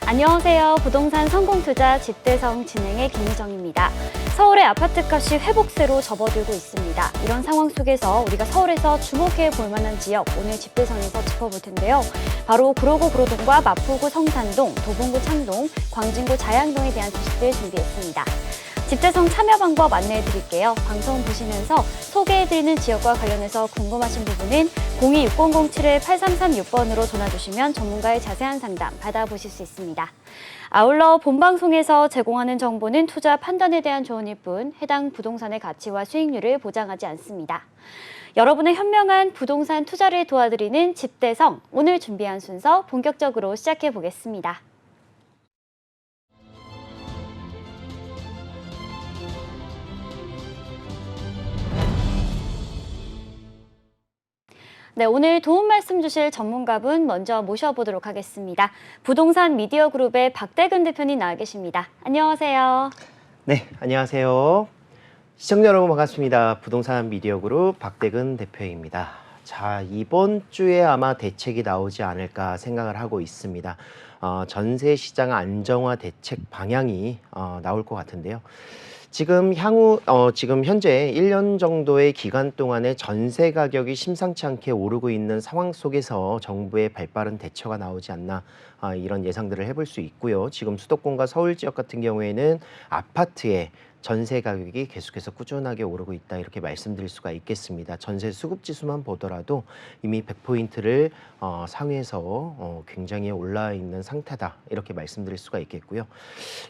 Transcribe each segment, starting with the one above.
안녕하세요. 부동산 성공투자 집대성 진행의 김유정입니다. 서울의 아파트값이 회복세로 접어들고 있습니다. 이런 상황 속에서 우리가 서울에서 주목해 볼 만한 지역 오늘 집대성에서 짚어볼 텐데요. 바로 구로구 구로동과 마포구 성산동, 도봉구 창동, 광진구 자양동에 대한 소식들 준비했습니다. 집대성 참여 방법 안내해 드릴게요. 방송 보시면서 소개해드리는 지역과 관련해서 궁금하신 부분은 026007-8336번으로 전화 주시면 전문가의 자세한 상담 받아보실 수 있습니다. 아울러 본방송에서 제공하는 정보는 투자 판단에 대한 조언일 뿐 해당 부동산의 가치와 수익률을 보장하지 않습니다. 여러분의 현명한 부동산 투자를 도와드리는 집대성, 오늘 준비한 순서 본격적으로 시작해 보겠습니다. 네, 오늘 도움 말씀 주실 전문가분 먼저 모셔보도록 하겠습니다. 부동산 미디어 그룹의 박대근 대표님 나와 계십니다. 안녕하세요. 네, 안녕하세요. 시청자 여러분 반갑습니다. 부동산 미디어 그룹 박대근 대표입니다. 자, 이번 주에 아마 대책이 나오지 않을까 생각을 하고 있습니다. 전세 시장 안정화 대책 방향이 나올 것 같은데요. 지금 현재 1년 정도의 기간 동안에 전세 가격이 심상치 않게 오르고 있는 상황 속에서 정부의 발빠른 대처가 나오지 않나 이런 예상들을 해볼 수 있고요. 지금 수도권과 서울 지역 같은 경우에는 아파트의 전세 가격이 계속해서 꾸준하게 오르고 있다 이렇게 말씀드릴 수가 있겠습니다. 전세 수급 지수만 보더라도 이미 100포인트를 상회해서 굉장히 올라 있는 상태다 이렇게 말씀드릴 수가 있겠고요.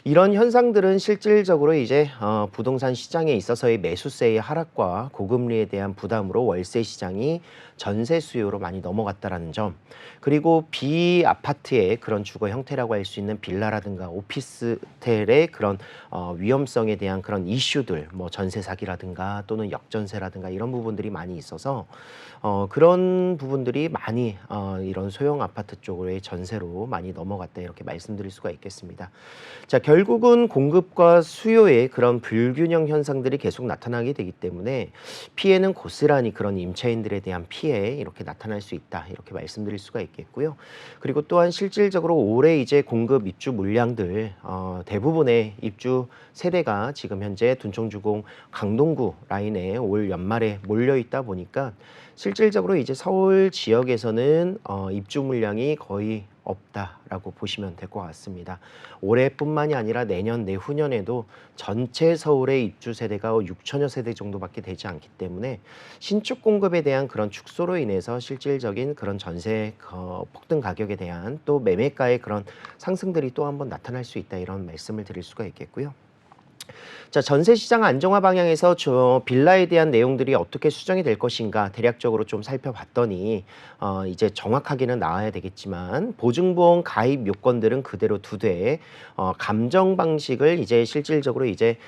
이런 현상들은 실질적으로 이제 부동산 시장에 있어서의 매수세의 하락과 고금리에 대한 부담으로 월세 시장이 전세 수요로 많이 넘어갔다라는 점, 그리고 비아파트의 그런 주거 형태라고 할 수 있는 빌라라든가 오피스텔의 그런 위험성에 대한 그런 이슈들, 뭐 전세 사기라든가 또는 역전세라든가 이런 부분들이 많이 있어서 그런 부분들이 많이 이런 소형 아파트 쪽의 전세로 많이 넘어갔다 이렇게 말씀드릴 수가 있겠습니다. 자, 결국은 공급과 수요의 그런 불균형 현상들이 계속 나타나게 되기 때문에 피해는 고스란히 그런 임차인들에 대한 피해 이렇게 나타날 수 있다 이렇게 말씀드릴 수가 있겠고요. 그리고 또한 실질적으로 올해 이제 공급 입주 물량들 대부분의 입주 세대가 지금 현재 둔촌주공 강동구 라인에 올 연말에 몰려 있다 보니까 실질적으로 이제 서울 지역에서는 입주 물량이 거의 없다라고 보시면 될 것 같습니다. 올해뿐만이 아니라 내년, 내후년에도 전체 서울의 입주 세대가 6천여 세대 정도밖에 되지 않기 때문에 신축 공급에 대한 그런 축소로 인해서 실질적인 그런 전세 폭등 가격에 대한 또 매매가의 그런 상승들이 또 한번 나타날 수 있다 이런 말씀을 드릴 수가 있겠고요. 자, 전세 시장 안정화 방향에서 빌라에 대한 내용들이 어떻게 수정이 될 것인가 대략적으로 좀 살펴봤더니 이제 정확하게는 나와야 되겠지만 보증보험 가입 요건들은 그대로 두되 감정 방식을 이제 실질적으로 이제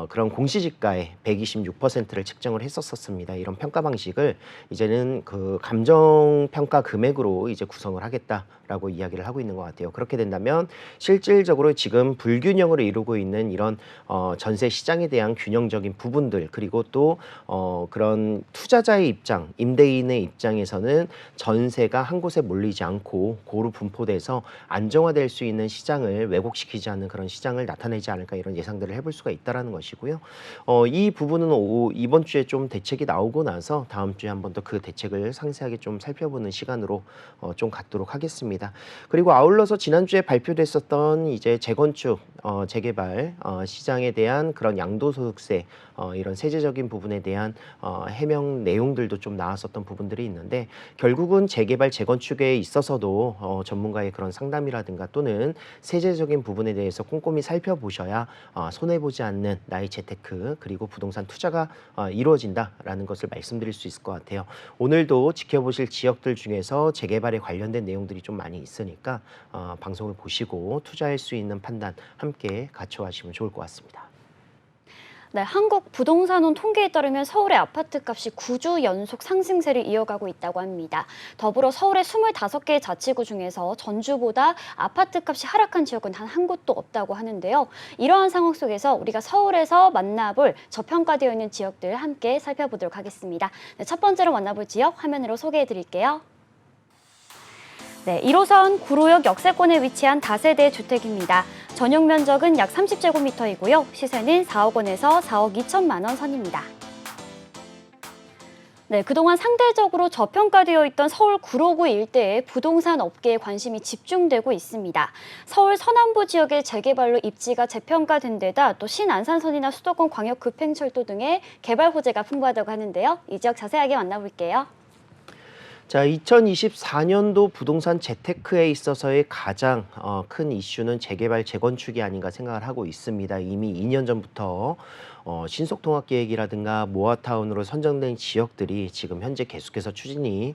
그런 공시지가의 126%를 책정을 했었습니다. 이런 평가 방식을 이제는 그 감정 평가 금액으로 이제 구성을 하겠다라고 이야기를 하고 있는 것 같아요. 그렇게 된다면 실질적으로 지금 불균형을 이루고 있는 이런 전세 시장에 대한 균형적인 부분들, 그리고 또 그런 투자자의 입장, 임대인의 입장에서는 전세가 한 곳에 몰리지 않고 고루 분포돼서 안정화될 수 있는 시장을 왜곡시키지 않는 그런 시장을 나타내지 않을까 이런 예상들을 해볼 수가 있다라는 것이고요. 이 부분은 이번 주에 좀 대책이 나오고 나서 다음 주에 한 번 더 그 대책을 상세하게 좀 살펴보는 시간으로 좀 갖도록 하겠습니다. 그리고 아울러서 지난주에 발표됐었던 이제 재건축, 재개발 시장에 대한 그런 양도소득세 이런 세제적인 부분에 대한 해명 내용들도 좀 나왔었던 부분들이 있는데 결국은 재개발 재건축에 있어서도 전문가의 그런 상담이라든가 또는 세제적인 부분에 대해서 꼼꼼히 살펴보셔야 손해보지 않는 나의 재테크 그리고 부동산 투자가 이루어진다라는 것을 말씀드릴 수 있을 것 같아요. 오늘도 지켜보실 지역들 중에서 재개발에 관련된 내용들이 좀 많이 있으니까 방송을 보시고 투자할 수 있는 판단 함께 갖춰가시면 좋을 것 같습니다. 네, 한국 부동산원 통계에 따르면 서울의 아파트값이 9주 연속 상승세를 이어가고 있다고 합니다. 더불어 서울의 25개 자치구 중에서 전주보다 아파트값이 하락한 지역은 단 한 곳도 없다고 하는데요. 이러한 상황 속에서 우리가 서울에서 만나볼 저평가되어 있는 지역들 함께 살펴보도록 하겠습니다. 네, 첫 번째로 만나볼 지역 화면으로 소개해 드릴게요. 네, 1호선 구로역 역세권에 위치한 다세대 주택입니다. 전용 면적은 약 30제곱미터이고요. 시세는 4억 원에서 4억 2천만 원 선입니다. 네, 그동안 상대적으로 저평가되어 있던 서울 구로구 일대에 부동산 업계에 관심이 집중되고 있습니다. 서울 서남부 지역의 재개발로 입지가 재평가된 데다 또 신안산선이나 수도권 광역급행철도 등의 개발 호재가 풍부하다고 하는데요. 이 지역 자세하게 만나볼게요. 자, 2024년도 부동산 재테크에 있어서의 가장 큰 이슈는 재개발, 재건축이 아닌가 생각을 하고 있습니다. 이미 2년 전부터 신속통합계획이라든가 모아타운으로 선정된 지역들이 지금 현재 계속해서 추진이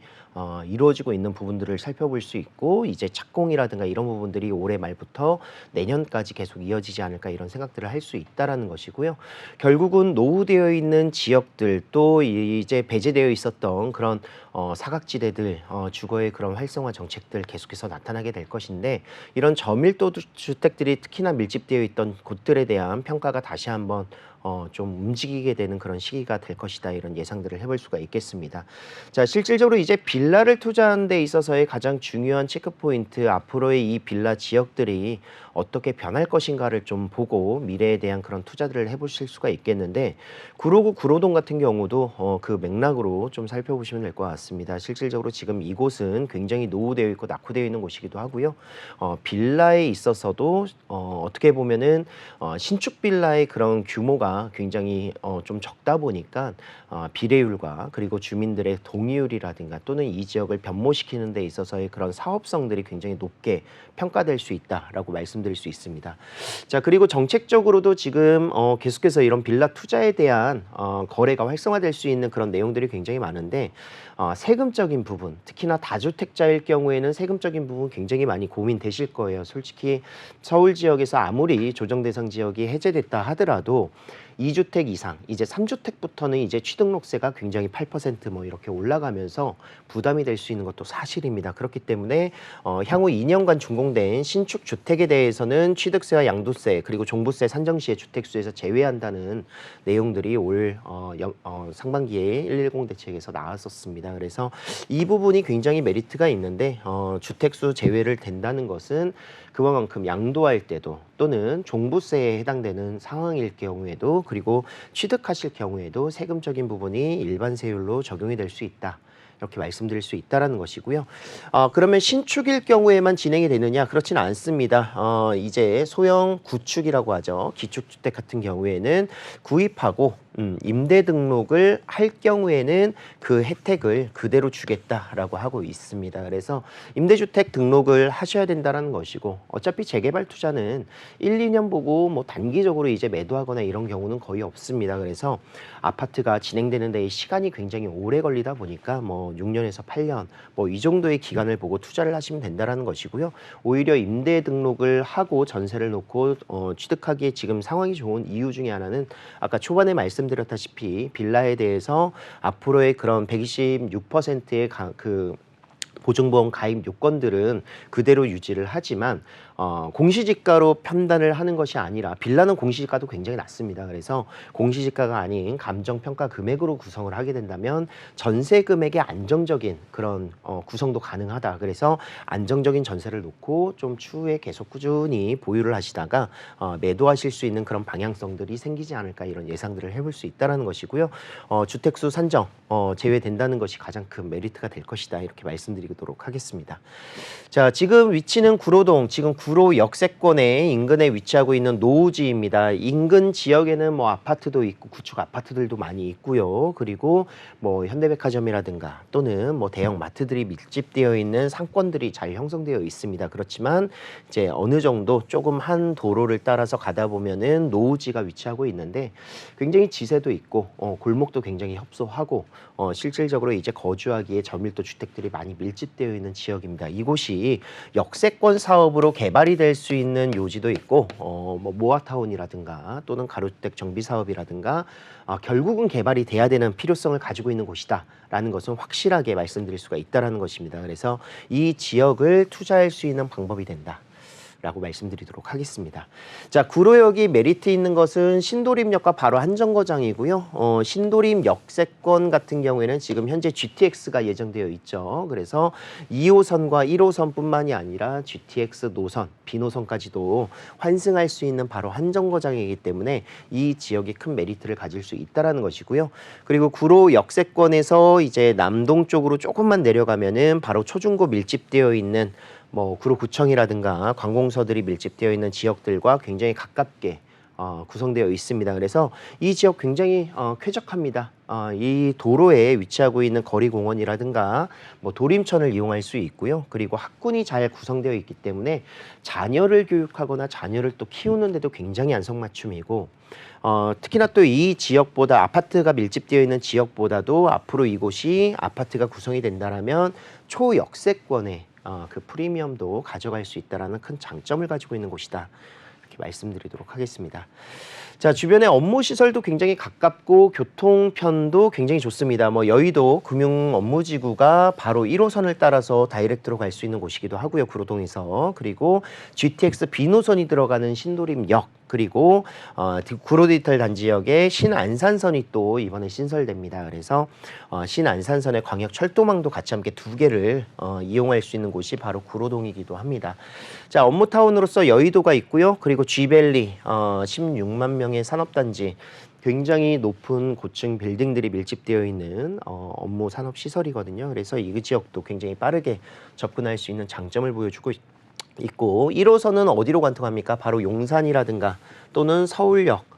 이루어지고 있는 부분들을 살펴볼 수 있고, 이제 착공이라든가 이런 부분들이 올해 말부터 내년까지 계속 이어지지 않을까 이런 생각들을 할 수 있다라는 것이고요. 결국은 노후되어 있는 지역들, 또 이제 배제되어 있었던 그런 사각지대들, 주거의 그런 활성화 정책들 계속해서 나타나게 될 것인데, 이런 저밀도 주택들이 특히나 밀집되어 있던 곳들에 대한 평가가 다시 한번 좀 움직이게 되는 그런 시기가 될 것이다, 이런 예상들을 해볼 수가 있겠습니다. 자, 실질적으로 이제 빌라를 투자하는 데 있어서의 가장 중요한 체크포인트, 앞으로의 이 빌라 지역들이 어떻게 변할 것인가를 좀 보고 미래에 대한 그런 투자들을 해보실 수가 있겠는데, 구로구 구로동 같은 경우도 그 맥락으로 좀 살펴보시면 될 것 같습니다. 실질적으로 지금 이곳은 굉장히 노후되어 있고 낙후되어 있는 곳이기도 하고요. 빌라에 있어서도 어떻게 보면은 신축 빌라의 그런 규모가 굉장히 좀 적다 보니까 비례율과 그리고 주민들의 동의율이라든가 또는 이 지역을 변모시키는 데 있어서의 그런 사업성들이 굉장히 높게 평가될 수 있다라고 말씀드릴 수 있습니다. 자, 그리고 정책적으로도 지금 계속해서 이런 빌라 투자에 대한 거래가 활성화될 수 있는 그런 내용들이 굉장히 많은데, 세금적인 부분, 특히나 다주택자일 경우에는 세금적인 부분 굉장히 많이 고민되실 거예요. 솔직히 서울 지역에서 아무리 조정대상 지역이 해제됐다 하더라도 2주택 이상, 이제 3주택부터는 이제 취등록세가 굉장히 8% 이렇게 올라가면서 부담이 될 수 있는 것도 사실입니다. 그렇기 때문에 향후 2년간 준공된 신축 주택에 대해서는 취득세와 양도세 그리고 종부세 산정 시에 주택수에서 제외한다는 내용들이 올 상반기에 110 대책에서 나왔었습니다. 그래서 이 부분이 굉장히 메리트가 있는데, 주택수 제외를 된다는 것은 그만큼 양도할 때도 또는 종부세에 해당되는 상황일 경우에도, 그리고 취득하실 경우에도 세금적인 부분이 일반 세율로 적용이 될 수 있다, 이렇게 말씀드릴 수 있다라는 것이고요. 그러면 신축일 경우에만 진행이 되느냐? 그렇지는 않습니다. 이제 소형 구축이라고 하죠. 기축주택 같은 경우에는 구입하고 임대 등록을 할 경우에는 그 혜택을 그대로 주겠다라고 하고 있습니다. 그래서 임대주택 등록을 하셔야 된다는 것이고, 어차피 재개발 투자는 1, 2년 보고 뭐 단기적으로 이제 매도하거나 이런 경우는 거의 없습니다. 그래서 아파트가 진행되는 데 시간이 굉장히 오래 걸리다 보니까 뭐 6년에서 8년 뭐 이 정도의 기간을 보고 투자를 하시면 된다는 것이고요. 오히려 임대 등록을 하고 전세를 놓고 취득하기에 지금 상황이 좋은 이유 중에 하나는 아까 초반에 말씀드렸다시피 빌라에 대해서 앞으로의 그런 126%의 그 보증보험 가입 요건들은 그대로 유지를 하지만 공시지가로 판단을 하는 것이 아니라, 빌라는 공시지가도 굉장히 낮습니다. 그래서 공시지가가 아닌 감정평가 금액으로 구성을 하게 된다면 전세 금액의 안정적인 그런 구성도 가능하다. 그래서 안정적인 전세를 놓고 좀 추후에 계속 꾸준히 보유를 하시다가 매도하실 수 있는 그런 방향성들이 생기지 않을까, 이런 예상들을 해볼 수 있다는 것이고요. 주택수 산정 제외된다는 것이 가장 큰 메리트가 될 것이다, 이렇게 말씀드리도록 하겠습니다. 자, 지금 위치는 구로동, 지금 구로 역세권의 인근에 위치하고 있는 노후지입니다. 인근 지역에는 뭐 아파트도 있고 구축 아파트들도 많이 있고요. 그리고 뭐 현대백화점이라든가 또는 뭐 대형 마트들이 밀집되어 있는 상권들이 잘 형성되어 있습니다. 그렇지만 이제 어느 정도 조금 한 도로를 따라서 가다 보면은 노후지가 위치하고 있는데, 굉장히 지세도 있고 골목도 굉장히 협소하고 실질적으로 이제 거주하기에 저밀도 주택들이 많이 밀집되어 있는 지역입니다. 이곳이 역세권 사업으로 개발이 될 수 있는 요지도 있고, 뭐 모아타운이라든가 또는 가로주택 정비 사업이라든가 결국은 개발이 돼야 되는 필요성을 가지고 있는 곳이다라는 것은 확실하게 말씀드릴 수가 있다라는 것입니다. 그래서 이 지역을 투자할 수 있는 방법이 된다. 라고 말씀드리도록 하겠습니다. 자, 구로역이 메리트 있는 것은 신도림역과 바로 한 정거장이고요. 신도림 역세권 같은 경우에는 지금 현재 GTX가 예정되어 있죠. 그래서 2호선과 1호선뿐만이 아니라 GTX 노선, B노선까지도 환승할 수 있는 바로 한 정거장이기 때문에 이 지역이 큰 메리트를 가질 수 있다라는 것이고요. 그리고 구로 역세권에서 이제 남동 쪽으로 조금만 내려가면은 바로 초중고 밀집되어 있는 뭐 구로구청이라든가 관공서들이 밀집되어 있는 지역들과 굉장히 가깝게 구성되어 있습니다. 그래서 이 지역 굉장히 쾌적합니다. 이 도로에 위치하고 있는 거리공원이라든가 뭐 도림천을 이용할 수 있고요. 그리고 학군이 잘 구성되어 있기 때문에 자녀를 교육하거나 자녀를 또 키우는데도 굉장히 안성맞춤이고 특히나 또 이 지역보다 아파트가 밀집되어 있는 지역보다도 앞으로 이곳이 아파트가 구성이 된다라면 초역세권의 그 프리미엄도 가져갈 수 있다는 큰 장점을 가지고 있는 곳이다. 이렇게 말씀드리도록 하겠습니다. 자, 주변에 업무 시설도 굉장히 가깝고 교통편도 굉장히 좋습니다. 뭐 여의도 금융업무지구가 바로 1호선을 따라서 다이렉트로 갈 수 있는 곳이기도 하고요. 구로동에서. 그리고 GTX B노선이 들어가는 신도림역, 그리고 구로디지털 단지역에 신안산선이 또 이번에 신설됩니다. 그래서 신안산선의 광역철도망도 같이 함께 두 개를 이용할 수 있는 곳이 바로 구로동이기도 합니다. 자, 업무타운으로서 여의도가 있고요. 그리고 G밸리 16만 명의 산업단지, 굉장히 높은 고층 빌딩들이 밀집되어 있는 업무 산업 시설이거든요. 그래서 이 지역도 굉장히 빠르게 접근할 수 있는 장점을 보여주고 있고 1호선은 어디로 관통합니까? 바로 용산이라든가 또는 서울역,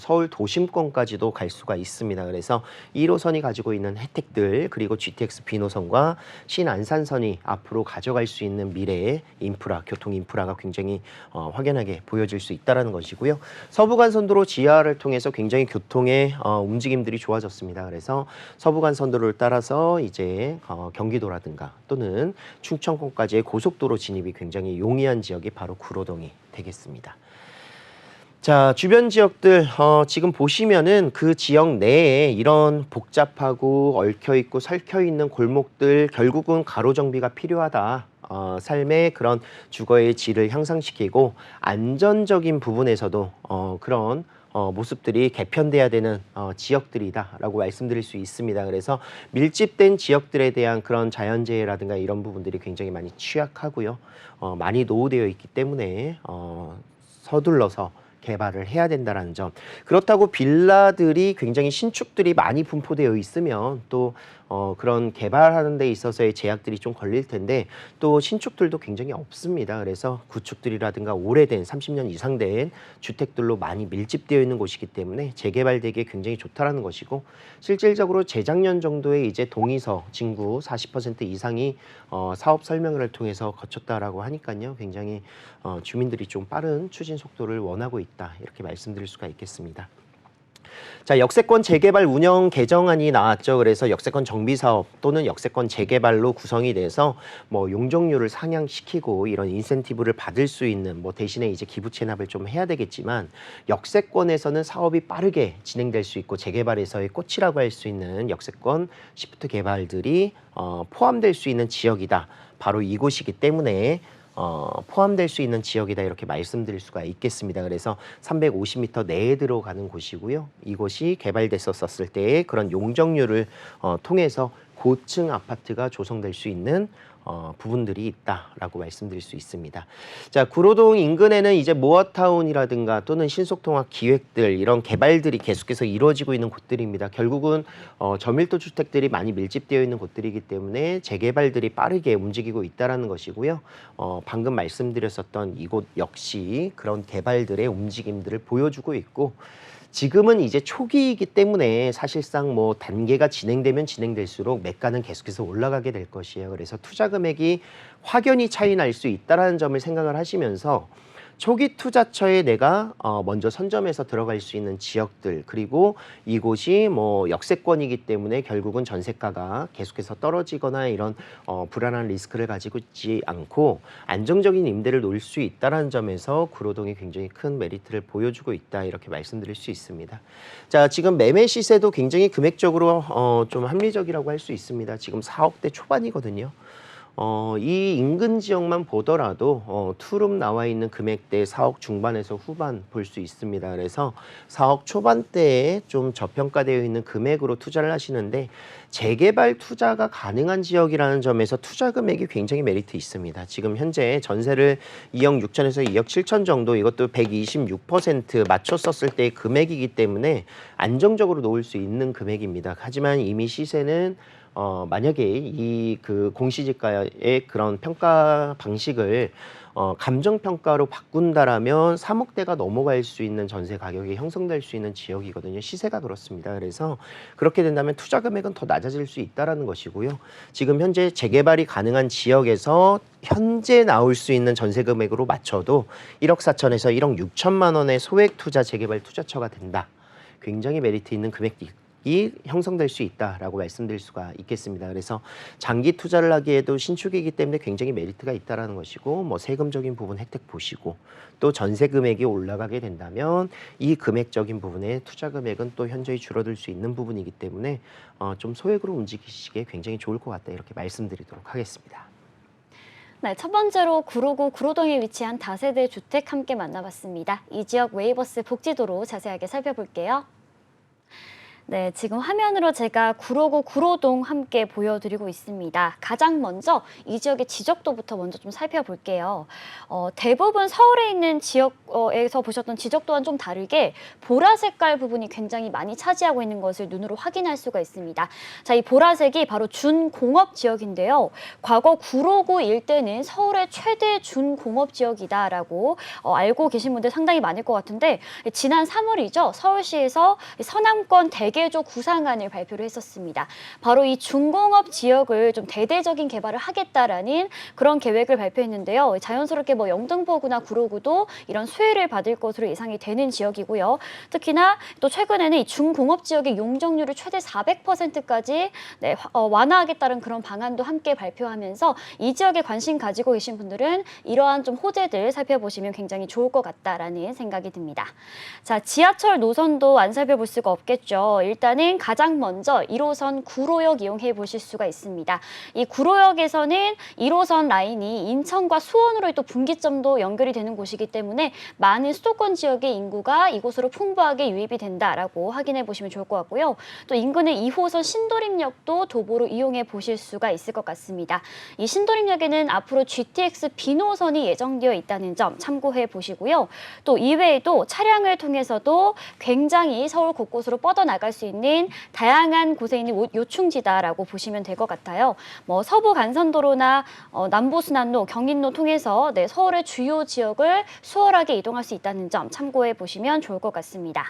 서울 도심권까지도 갈 수가 있습니다. 그래서 1호선이 가지고 있는 혜택들, 그리고 GTX B노선과 신안산선이 앞으로 가져갈 수 있는 미래의 인프라, 교통 인프라가 굉장히 확연하게 보여질 수 있다는 것이고요. 서부간선도로 지하를 통해서 굉장히 교통의 움직임들이 좋아졌습니다. 그래서 서부간선도로를 따라서 이제 경기도라든가 또는 충청권까지의 고속도로 진입이 굉장히 용이한 지역이 바로 구로동이 되겠습니다. 자, 주변 지역들 지금 보시면은 그 지역 내에 이런 복잡하고 얽혀있고 설켜있는 골목들, 결국은 가로정비가 필요하다. 삶의 그런 주거의 질을 향상시키고 안전적인 부분에서도 그런 모습들이 개편돼야 되는 지역들이다라고 말씀드릴 수 있습니다. 그래서 밀집된 지역들에 대한 그런 자연재해라든가 이런 부분들이 굉장히 많이 취약하고요. 많이 노후되어 있기 때문에 서둘러서 개발을 해야 된다는 점. 그렇다고 빌라들이 굉장히 신축들이 많이 분포되어 있으면 또 그런 개발하는 데 있어서의 제약들이 좀 걸릴 텐데 또 신축들도 굉장히 없습니다. 그래서 구축들이라든가 오래된 30년 이상 된 주택들로 많이 밀집되어 있는 곳이기 때문에 재개발되기에 굉장히 좋다라는 것이고 실질적으로 재작년 정도에 이제 동의서 진구 40% 이상이 사업 설명회를 통해서 거쳤다라고 하니까요. 굉장히 주민들이 좀 빠른 추진 속도를 원하고 있다. 이렇게 말씀드릴 수가 있겠습니다. 자, 역세권 재개발 운영 개정안이 나왔죠. 그래서 역세권 정비 사업 또는 역세권 재개발로 구성이 돼서 뭐 용적률을 상향시키고 이런 인센티브를 받을 수 있는 뭐 대신에 이제 기부 체납을 좀 해야 되겠지만 역세권에서는 사업이 빠르게 진행될 수 있고 재개발에서의 꽃이라고 할 수 있는 역세권 시프트 개발들이 포함될 수 있는 지역이다. 바로 이곳이기 때문에 포함될 수 있는 지역이다 이렇게 말씀드릴 수가 있겠습니다. 그래서 350m 내에 들어가는 곳이고요. 이곳이 개발됐었을 때의 그런 용적률을 통해서 고층 아파트가 조성될 수 있는 부분들이 있다라고 말씀드릴 수 있습니다. 자, 구로동 인근에는 이제 모어타운이라든가 또는 신속통합 기획들 이런 개발들이 계속해서 이루어지고 있는 곳들입니다. 결국은 저밀도 주택들이 많이 밀집되어 있는 곳들이기 때문에 재개발들이 빠르게 움직이고 있다라는 것이고요. 방금 말씀드렸었던 이곳 역시 그런 개발들의 움직임들을 보여주고 있고 지금은 이제 초기이기 때문에 사실상 뭐 단계가 진행되면 진행될수록 매가는 계속해서 올라가게 될 것이에요. 그래서 투자 금액이 확연히 차이 날 수 있다는 점을 생각을 하시면서 초기 투자처에 내가 먼저 선점해서 들어갈 수 있는 지역들 그리고 이곳이 뭐 역세권이기 때문에 결국은 전세가가 계속해서 떨어지거나 이런 불안한 리스크를 가지고 있지 않고 안정적인 임대를 놓을 수 있다는 점에서 구로동이 굉장히 큰 메리트를 보여주고 있다 이렇게 말씀드릴 수 있습니다. 자, 지금 매매 시세도 굉장히 금액적으로 좀 합리적이라고 할 수 있습니다. 지금 4억대 초반이거든요. 이 인근 지역만 보더라도 투룸 나와 있는 금액대 4억 중반에서 후반 볼 수 있습니다. 그래서 4억 초반대에 좀 저평가되어 있는 금액으로 투자를 하시는데 재개발 투자가 가능한 지역이라는 점에서 투자 금액이 굉장히 메리트 있습니다. 지금 현재 전세를 2억 6천에서 2억 7천 정도, 이것도 126% 맞췄었을 때의 금액이기 때문에 안정적으로 놓을 수 있는 금액입니다. 하지만 이미 시세는 만약에 이 그 공시지가의 그런 평가 방식을 감정평가로 바꾼다라면 3억대가 넘어갈 수 있는 전세 가격이 형성될 수 있는 지역이거든요. 시세가 그렇습니다. 그래서 그렇게 된다면 투자 금액은 더 낮아질 수 있다라는 것이고요. 지금 현재 재개발이 가능한 지역에서 현재 나올 수 있는 전세 금액으로 맞춰도 1억 4천에서 1억 6천만 원의 소액 투자 재개발 투자처가 된다. 굉장히 메리트 있는 금액이 형성될 수 있다라고 말씀드릴 수가 있겠습니다. 그래서 장기 투자를 하기에도 신축이기 때문에 굉장히 메리트가 있다라는 것이고, 뭐 세금적인 부분 혜택 보시고 또 전세 금액이 올라가게 된다면 이 금액적인 부분의 투자 금액은 또 현저히 줄어들 수 있는 부분이기 때문에 좀 소액으로 움직이시기에 굉장히 좋을 것 같다, 이렇게 말씀드리도록 하겠습니다. 네, 첫 번째로 구로구 구로동에 위치한 다세대 주택 함께 만나봤습니다. 이 지역 웨이버스 복지도로 자세하게 살펴볼게요. 네, 지금 화면으로 제가 구로구 구로동 함께 보여드리고 있습니다. 가장 먼저 이 지역의 지적도부터 먼저 좀 살펴볼게요. 대부분 서울에 있는 지역에서 보셨던 지적도와는 좀 다르게 보라 색깔 부분이 굉장히 많이 차지하고 있는 것을 눈으로 확인할 수가 있습니다. 자, 이 보라색이 바로 준공업 지역인데요. 과거 구로구 일대는 서울의 최대 준공업 지역이다라고 알고 계신 분들 상당히 많을 것 같은데, 지난 3월이죠. 서울시에서 서남권 대개조 구상안을 발표를 했었습니다. 바로 이 준공업 지역을 좀 대대적인 개발을 하겠다라는 그런 계획을 발표했는데요. 자연스럽게 뭐 영등포구나 구로구도 이런 수혜를 받을 것으로 예상이 되는 지역이고요. 특히나 또 최근에는 이 준공업 지역의 용적률을 최대 400%까지 완화하겠다는 그런 방안도 함께 발표하면서 이 지역에 관심 가지고 계신 분들은 이러한 좀 호재들 살펴보시면 굉장히 좋을 것 같다라는 생각이 듭니다. 자, 지하철 노선도 안 살펴볼 수가 없겠죠. 일단은 가장 먼저 1호선 구로역 이용해 보실 수가 있습니다. 이 구로역에서는 1호선 라인이 인천과 수원으로 또 분기점도 연결이 되는 곳이기 때문에 많은 수도권 지역의 인구가 이곳으로 풍부하게 유입이 된다라고 확인해 보시면 좋을 것 같고요. 또 인근의 2호선 신도림역도 도보로 이용해 보실 수가 있을 것 같습니다. 이 신도림역에는 앞으로 GTX B노선이 예정되어 있다는 점 참고해 보시고요. 또 이외에도 차량을 통해서도 굉장히 서울 곳곳으로 뻗어나갈 수 있는 다양한 곳에 있는 요충지다라고 보시면 될 것 같아요. 뭐 서부 간선도로나 남부순환로, 경인로 통해서 서울의 주요 지역을 수월하게 이동할 수 있다는 점 참고해 보시면 좋을 것 같습니다.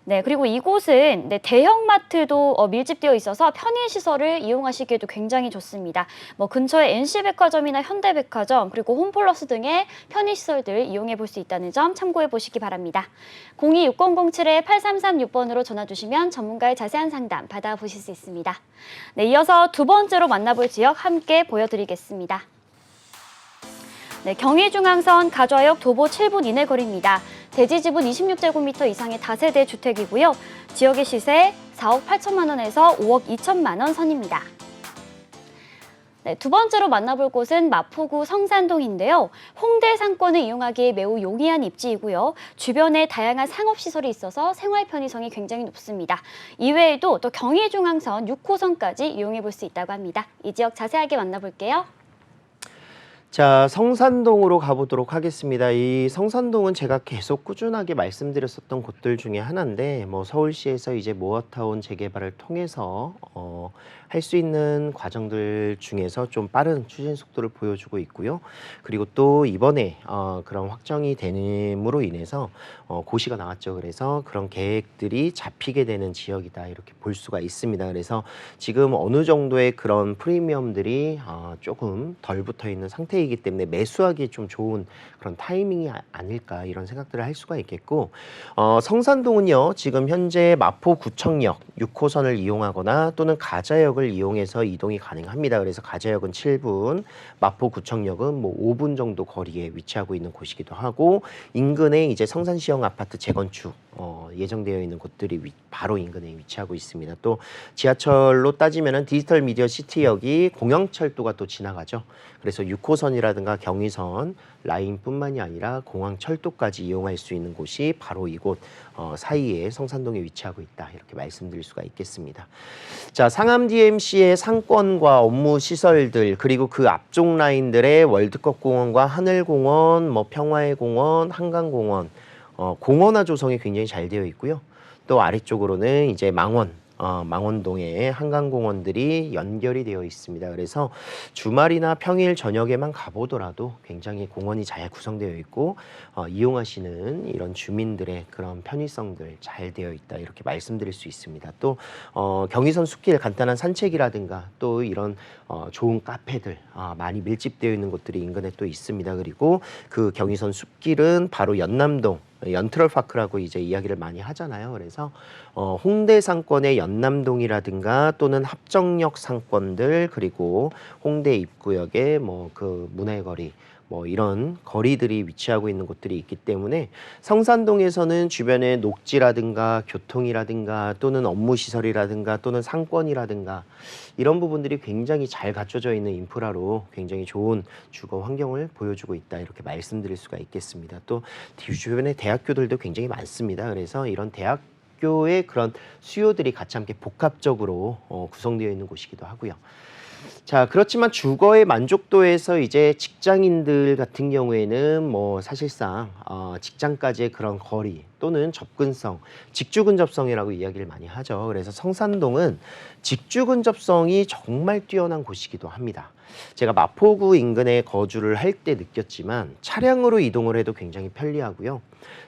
네, 그리고 이곳은 대형마트도 밀집되어 있어서 편의시설을 이용하시기에도 굉장히 좋습니다. 뭐 근처에 NC백화점이나 현대백화점, 그리고 홈플러스 등의 편의시설들 이용해 볼 수 있다는 점 참고해 보시기 바랍니다. 026007-8336번으로 전화 주시면 전문가의 자세한 상담 받아보실 수 있습니다. 네, 이어서 두 번째로 만나볼 지역 함께 보여드리겠습니다. 네, 경의중앙선 가좌역 도보 7분 이내 거리입니다. 대지 지분 26제곱미터 이상의 다세대 주택이고요. 지역의 시세 4억 8천만 원에서 5억 2천만 원 선입니다. 네, 두 번째로 만나볼 곳은 마포구 성산동인데요. 홍대 상권을 이용하기에 매우 용이한 입지이고요. 주변에 다양한 상업시설이 있어서 생활 편의성이 굉장히 높습니다. 이외에도 또 경의중앙선 6호선까지 이용해 볼 수 있다고 합니다. 이 지역 자세하게 만나볼게요. 자, 성산동으로 가보도록 하겠습니다. 이 성산동은 제가 계속 꾸준하게 말씀드렸었던 곳들 중에 하나인데, 뭐 서울시에서 이제 모어타운 재개발을 통해서 할 수 있는 과정들 중에서 좀 빠른 추진 속도를 보여주고 있고요. 그리고 또 이번에 그런 확정이 됨으로 인해서 고시가 나왔죠. 그래서 그런 계획들이 잡히게 되는 지역이다, 이렇게 볼 수가 있습니다. 그래서 지금 어느 정도의 그런 프리미엄들이 조금 덜 붙어 있는 상태이기 때문에 매수하기 좀 좋은 그런 타이밍이 아닐까, 이런 생각들을 할 수가 있겠고, 성산동은요 지금 현재 마포구청역 6호선을 이용하거나 또는 가자역을 이용해서 이동이 가능합니다. 그래서 가자역은 7분, 마포구청역은 뭐 5분 정도 거리에 위치하고 있는 곳이기도 하고, 인근에 이제 성산시형 아파트 재건축 예정되어 있는 곳들이 바로 인근에 위치하고 있습니다. 또 지하철로 따지면은 디지털 미디어 시티역이 공영철도가 또 지나가죠. 그래서 6호선이라든가 경의선 라인뿐만이 아니라 공항철도까지 이용할 수 있는 곳이 바로 이곳 사이에 성산동에 위치하고 있다. 이렇게 말씀드릴 수가 있겠습니다. 자, 상암 DMC의 상권과 업무 시설들 그리고 그 앞쪽 라인들의 월드컵 공원과 하늘공원, 뭐 평화의 공원, 한강공원, 공원화 조성이 굉장히 잘 되어 있고요. 또 아래쪽으로는 이제 망원동에 한강공원들이 연결이 되어 있습니다. 그래서 주말이나 평일 저녁에만 가보더라도 굉장히 공원이 잘 구성되어 있고 이용하시는 이런 주민들의 그런 편의성들 잘 되어 있다 이렇게 말씀드릴 수 있습니다. 또 경의선 숲길 간단한 산책이라든가 또 이런 좋은 카페들 많이 밀집되어 있는 곳들이 인근에 또 있습니다. 그리고 그 경의선 숲길은 바로 연남동 연트럴파크라고 이제 이야기를 많이 하잖아요. 그래서 홍대 상권의 연남동이라든가 또는 합정역 상권들 그리고 홍대 입구역의 뭐 그 문화의 거리 뭐 이런 거리들이 위치하고 있는 곳들이 있기 때문에 성산동에서는 주변에 녹지라든가 교통이라든가 또는 업무시설이라든가 또는 상권이라든가 이런 부분들이 굉장히 잘 갖춰져 있는 인프라로 굉장히 좋은 주거 환경을 보여주고 있다 이렇게 말씀드릴 수가 있겠습니다. 또 주변에 대학교들도 굉장히 많습니다. 그래서 이런 대학교의 그런 수요들이 같이 함께 복합적으로 구성되어 있는 곳이기도 하고요. 자, 그렇지만 주거의 만족도에서 이제 직장인들 같은 경우에는 뭐 사실상 직장까지의 그런 거리 또는 접근성, 직주 근접성이라고 이야기를 많이 하죠. 그래서 성산동은 직주 근접성이 정말 뛰어난 곳이기도 합니다. 제가 마포구 인근에 거주를 할 때 느꼈지만 차량으로 이동을 해도 굉장히 편리하고요.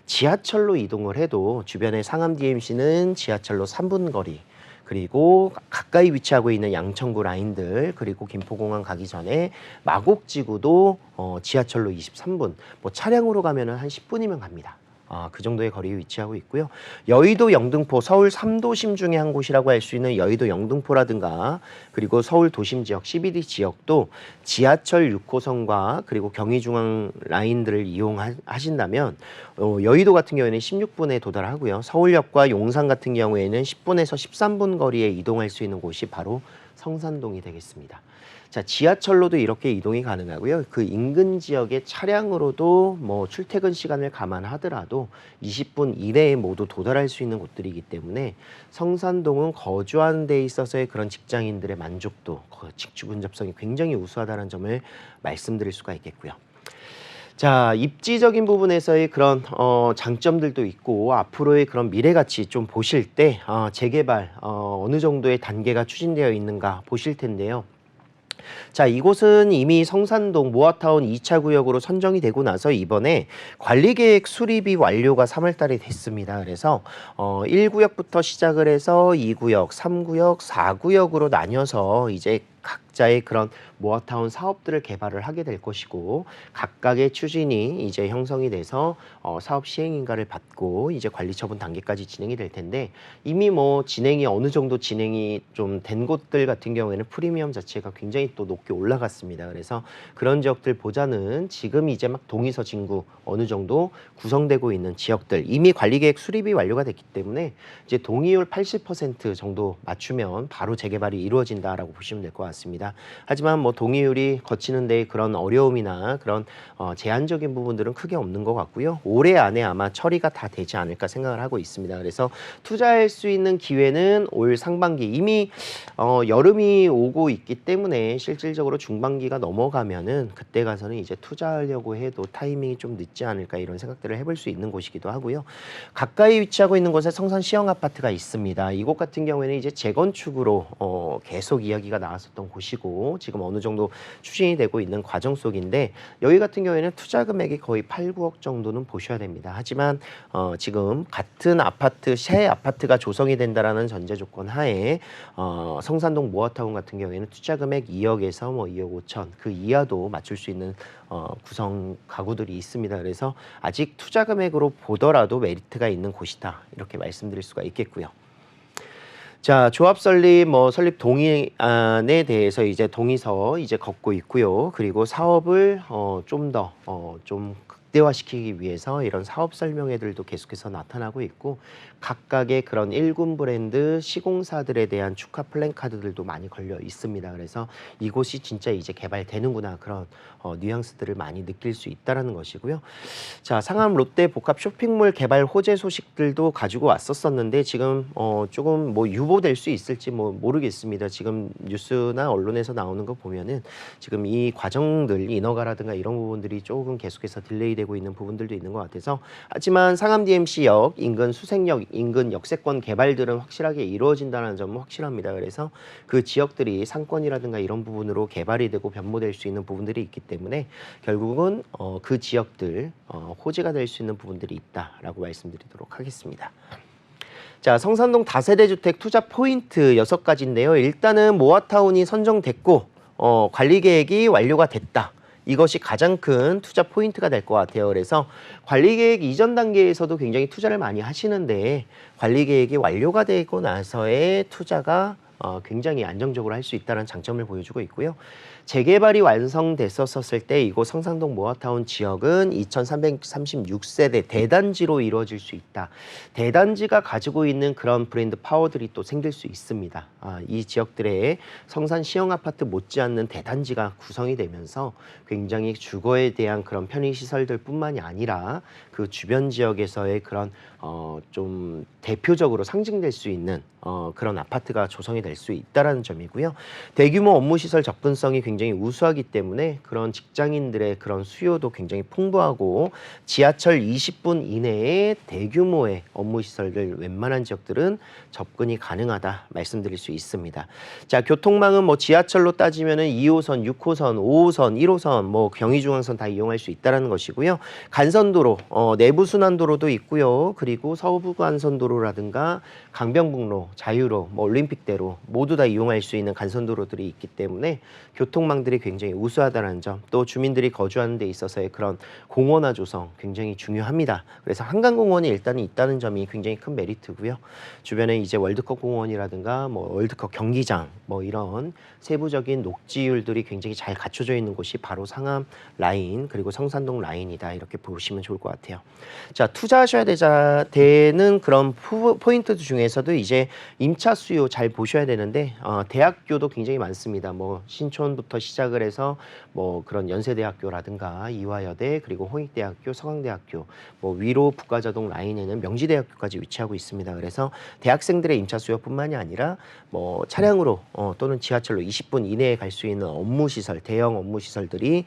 지하철로 이동을 해도 주변에 상암 DMC는 지하철로 3분 거리, 그리고 가까이 위치하고 있는 양천구 라인들 그리고 김포공항 가기 전에 마곡지구도 지하철로 23분, 뭐 차량으로 가면은 한 10분이면 갑니다. 그 정도의 거리에 위치하고 있고요. 여의도 영등포, 서울 3도심 중에 한 곳이라고 할 수 있는 여의도 영등포라든가 그리고 서울 도심 지역, CBD 지역도 지하철 6호선과 그리고 경의중앙 라인들을 이용하신다면 여의도 같은 경우에는 16분에 도달하고요. 서울역과 용산 같은 경우에는 10분에서 13분 거리에 이동할 수 있는 곳이 바로 성산동이 되겠습니다. 자, 지하철로도 이렇게 이동이 가능하고요. 그 인근 지역의 차량으로도 뭐 출퇴근 시간을 감안하더라도 20분 이내에 모두 도달할 수 있는 곳들이기 때문에 성산동은 거주하는 데 있어서의 그런 직장인들의 만족도, 직주 근접성이 굉장히 우수하다는 점을 말씀드릴 수가 있겠고요. 자, 입지적인 부분에서의 그런 장점들도 있고 앞으로의 그런 미래 가치 좀 보실 때 재개발 어느 정도의 단계가 추진되어 있는가 보실 텐데요. 자, 이곳은 이미 성산동 모아타운 2차 구역으로 선정이 되고 나서 이번에 관리계획 수립이 완료가 3월 달에 됐습니다. 그래서 1구역부터 시작을 해서 2구역, 3구역, 4구역으로 나뉘어서 이제 각자의 그런 모아타운 사업들을 개발을 하게 될 것이고 각각의 추진이 이제 형성이 돼서 사업 시행인가를 받고 이제 관리처분 단계까지 진행이 될 텐데 이미 뭐 진행이 어느 정도 진행이 좀 된 곳들 같은 경우에는 프리미엄 자체가 굉장히 또 높게 올라갔습니다. 그래서 그런 지역들보다는 지금 이제 막 동의서 진구 어느 정도 구성되고 있는 지역들 이미 관리계획 수립이 완료가 됐기 때문에 이제 동의율 80% 정도 맞추면 바로 재개발이 이루어진다라고 보시면 될 것 같습니다. 하지만 뭐 동의율이 거치는 데 그런 어려움이나 그런 제한적인 부분들은 크게 없는 것 같고요. 올해 안에 아마 처리가 다 되지 않을까 생각을 하고 있습니다. 그래서 투자할 수 있는 기회는 올 상반기 이미 여름이 오고 있기 때문에 실질적으로 중반기가 넘어가면은 그때 가서는 이제 투자하려고 해도 타이밍이 좀 늦지 않을까 이런 생각들을 해볼 수 있는 곳이기도 하고요. 가까이 위치하고 있는 곳에 성산 시형 아파트가 있습니다. 이곳 같은 경우에는 이제 재건축으로 계속 이야기가 나왔었던 곳이고 지금 어느 정도 추진이 되고 있는 과정 속인데 여기 같은 경우에는 투자 금액이 거의 8, 9억 정도는 보셔야 됩니다. 하지만 지금 같은 아파트, 새 아파트가 조성이 된다라는 전제 조건 하에 성산동 모아타운 같은 경우에는 투자 금액 2억에서 뭐 2억 5천 그 이하도 맞출 수 있는 구성 가구들이 있습니다. 그래서 아직 투자 금액으로 보더라도 메리트가 있는 곳이다 이렇게 말씀드릴 수가 있겠고요. 자, 조합 설립, 설립 동의안에 대해서 이제 동의서 이제 걷고 있고요. 그리고 사업을 좀 더 좀 극대화시키기 위해서 이런 사업 설명회들도 계속해서 나타나고 있고 각각의 그런 1군 브랜드 시공사들에 대한 축하 플랜카드들도 많이 걸려 있습니다. 그래서 이곳이 진짜 이제 개발되는구나 그런 뉘앙스들을 많이 느낄 수 있다는 것이고요. 자, 상암 롯데 복합 쇼핑몰 개발 호재 소식들도 가지고 왔었었는데 지금 조금 뭐 유보될 수 있을지 뭐 모르겠습니다. 지금 뉴스나 언론에서 나오는 거 보면은 지금 이 과정들 인허가라든가 이런 부분들이 조금 계속해서 딜레이되고 있는 부분들도 있는 것 같아서 하지만 상암 DMC역 인근 수색역 인근 역세권 개발들은 확실하게 이루어진다는 점은 확실합니다. 그래서 그 지역들이 상권이라든가 이런 부분으로 개발이 되고 변모될 수 있는 부분들이 있기 때문에 결국은 그 지역들 호재가 될 수 있는 부분들이 있다라고 말씀드리도록 하겠습니다. 자, 성산동 다세대 주택 투자 포인트 6가지인데요. 일단은 모아타운이 선정됐고 관리 계획이 완료가 됐다. 이것이 가장 큰 투자 포인트가 될 것 같아요. 그래서 관리 계획 이전 단계에서도 굉장히 투자를 많이 하시는데 관리 계획이 완료가 되고 나서의 투자가 굉장히 안정적으로 할 수 있다는 장점을 보여주고 있고요. 재개발이 완성됐었을 때 이곳 성산동 모아타운 지역은 2336세대 대단지로 이루어질 수 있다. 대단지가 가지고 있는 그런 브랜드 파워들이 또 생길 수 있습니다. 이 지역들의 성산 시형 아파트 못지않는 대단지가 구성이 되면서 굉장히 주거에 대한 그런 편의시설들 뿐만이 아니라 그 주변 지역에서의 그런 좀 대표적으로 상징될 수 있는 그런 아파트가 조성이 될 수 있다는 점이고요. 대규모 업무시설 접근성이 굉장히 우수하기 때문에 그런 직장인들의 그런 수요도 굉장히 풍부하고 지하철 20분 이내에 대규모의 업무시설들 웬만한 지역들은 접근이 가능하다 말씀드릴 수 있습니다. 자, 교통망은 뭐 지하철로 따지면은 2호선, 6호선, 5호선, 1호선, 뭐 경의중앙선 다 이용할 수 있다는 것이고요. 간선도로, 내부순환도로도 있고요. 그리고 서부간선도로라든가 강변북로, 자유로, 뭐 올림픽대로 모두 다 이용할 수 있는 간선도로들이 있기 때문에 교통망들이 굉장히 우수하다는 점, 또 주민들이 거주하는 데 있어서의 그런 공원화 조성 굉장히 중요합니다. 그래서 한강공원이 일단은 있다는 점이 굉장히 큰 메리트고요. 주변에 이제 월드컵 공원이라든가 뭐 월드컵 경기장 뭐 이런 세부적인 녹지율들이 굉장히 잘 갖춰져 있는 곳이 바로 상암 라인 그리고 성산동 라인이다 이렇게 보시면 좋을 것 같아요. 자, 투자하셔야 되는 그런 포인트 중에서도 이제 임차 수요 잘 보셔야 되는데 대학교도 굉장히 많습니다. 뭐 신촌부터 시작을 해서 뭐 그런 연세대학교라든가 이화여대 그리고 홍익대학교, 서강대학교 뭐 위로 북가자동 라인에는 명지대학교까지 위치하고 있습니다. 그래서 대학생들의 임차 수요뿐만이 아니라 뭐 차량으로 또는 지하철로 20분 이내에 갈 수 있는 업무시설, 대형 업무시설들이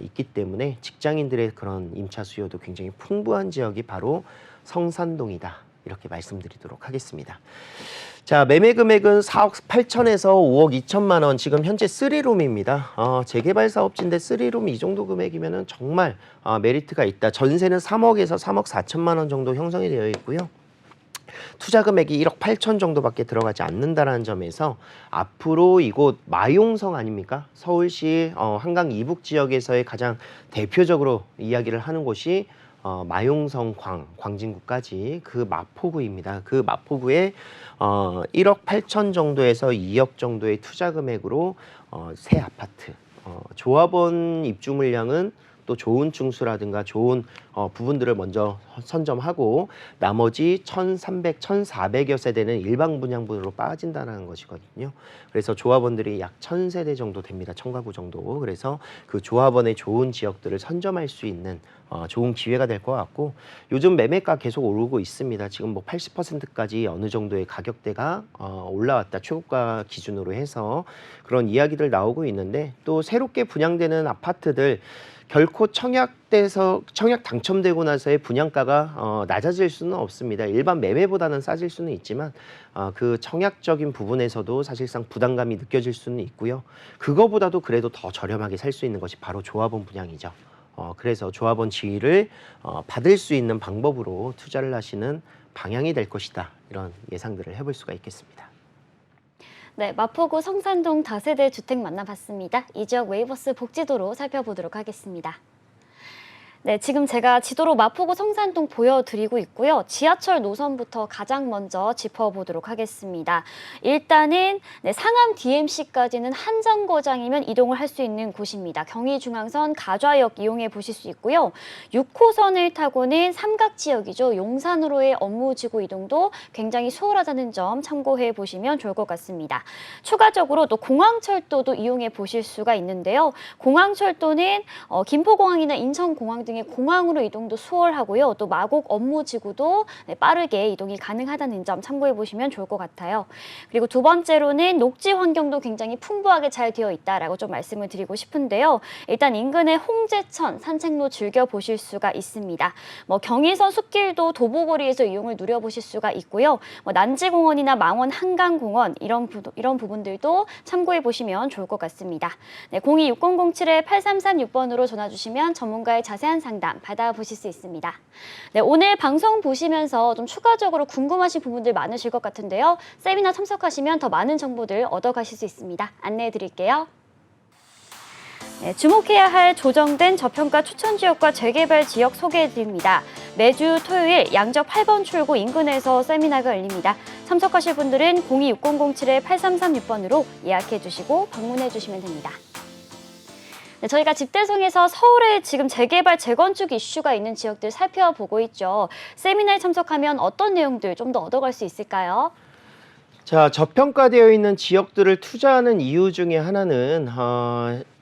있기 때문에 직장인들의 그런 임차 수요도 굉장히 풍부한 지역이 바로 성산동이다. 이렇게 말씀드리도록 하겠습니다. 자, 매매 금액은 4억 8천에서 5억 2천만 원, 지금 현재 3룸입니다. 재개발 사업지인데 3룸 이 정도 금액이면 정말 메리트가 있다. 전세는 3억에서 3억 4천만 원 정도 형성이 되어 있고요. 투자 금액이 1억 8천 정도밖에 들어가지 않는다는 점에서 앞으로 이곳 마용성 아닙니까? 서울시 한강 이북 지역에서의 가장 대표적으로 이야기를 하는 곳이 마용성 광진구까지 그 마포구입니다. 그 마포구에 1억 8천 정도에서 2억 정도의 투자 금액으로 새 아파트, 조합원 입주 물량은 또 좋은 층수라든가 좋은 부분들을 먼저 선점하고 나머지 1,300, 1,400여 세대는 일반 분양분으로 빠진다는 것이거든요. 그래서 조합원들이 약 1,000세대 정도 됩니다. 1,000가구 정도. 그래서 그 조합원의 좋은 지역들을 선점할 수 있는 좋은 기회가 될 것 같고 요즘 매매가 계속 오르고 있습니다. 지금 뭐 80%까지 어느 정도의 가격대가 올라왔다. 최고가 기준으로 해서 그런 이야기들 나오고 있는데 또 새롭게 분양되는 아파트들 결코 청약 당첨되고 나서의 분양가가 낮아질 수는 없습니다. 일반 매매보다는 싸질 수는 있지만 그 청약적인 부분에서도 사실상 부담감이 느껴질 수는 있고요. 그거보다도 그래도 더 저렴하게 살 수 있는 것이 바로 조합원 분양이죠. 그래서 조합원 지위를 받을 수 있는 방법으로 투자를 하시는 방향이 될 것이다. 이런 예상들을 해볼 수가 있겠습니다. 네, 마포구 성산동 다세대 주택 만나봤습니다. 이 지역 웨이버스 복지도로 살펴보도록 하겠습니다. 네, 지금 제가 지도로 마포구 성산동 보여드리고 있고요. 지하철 노선부터 가장 먼저 짚어보도록 하겠습니다. 일단은 상암 DMC까지는 한 정거장이면 이동을 할 수 있는 곳입니다. 경의중앙선 가좌역 이용해 보실 수 있고요. 6호선을 타고는 삼각지역이죠. 용산으로의 업무지구 이동도 굉장히 수월하다는 점 참고해 보시면 좋을 것 같습니다. 추가적으로 또 공항철도도 이용해 보실 수가 있는데요. 공항철도는 김포공항이나 인천공항 등의 공항으로 이동도 수월하고요. 또 마곡 업무지구도 빠르게 이동이 가능하다는 점 참고해 보시면 좋을 것 같아요. 그리고 두 번째로는 녹지 환경도 굉장히 풍부하게 잘 되어 있다라고 좀 말씀을 드리고 싶은데요. 일단 인근의 홍제천 산책로 즐겨보실 수가 있습니다. 경의선 숲길도 도보거리에서 이용을 누려보실 수가 있고요. 난지공원이나 망원 한강공원 이런 부분들도 참고해 보시면 좋을 것 같습니다. 네, 026007-8336번으로 전화 주시면 전문가의 자세한 상담 받아보실 수 있습니다. 네, 오늘 방송 보시면서 좀 추가적으로 궁금하신 부분들 많으실 것 같은데요. 세미나 참석하시면 더 많은 정보들 얻어가실 수 있습니다. 안내해 드릴게요. 네, 주목해야 할 조정된 저평가 추천 지역과 재개발 지역 소개해 드립니다. 매주 토요일 양적 8번 출구 인근에서 세미나가 열립니다. 참석하실 분들은 026007-8336번으로 예약해 주시고 방문해 주시면 됩니다. 네, 저희가 집대성에서 서울에 지금 재개발, 재건축 이슈가 있는 지역들 살펴보고 있죠. 세미나에 참석하면 어떤 내용들 좀 더 얻어갈 수 있을까요? 자, 저평가되어 있는 지역들을 투자하는 이유 중에 하나는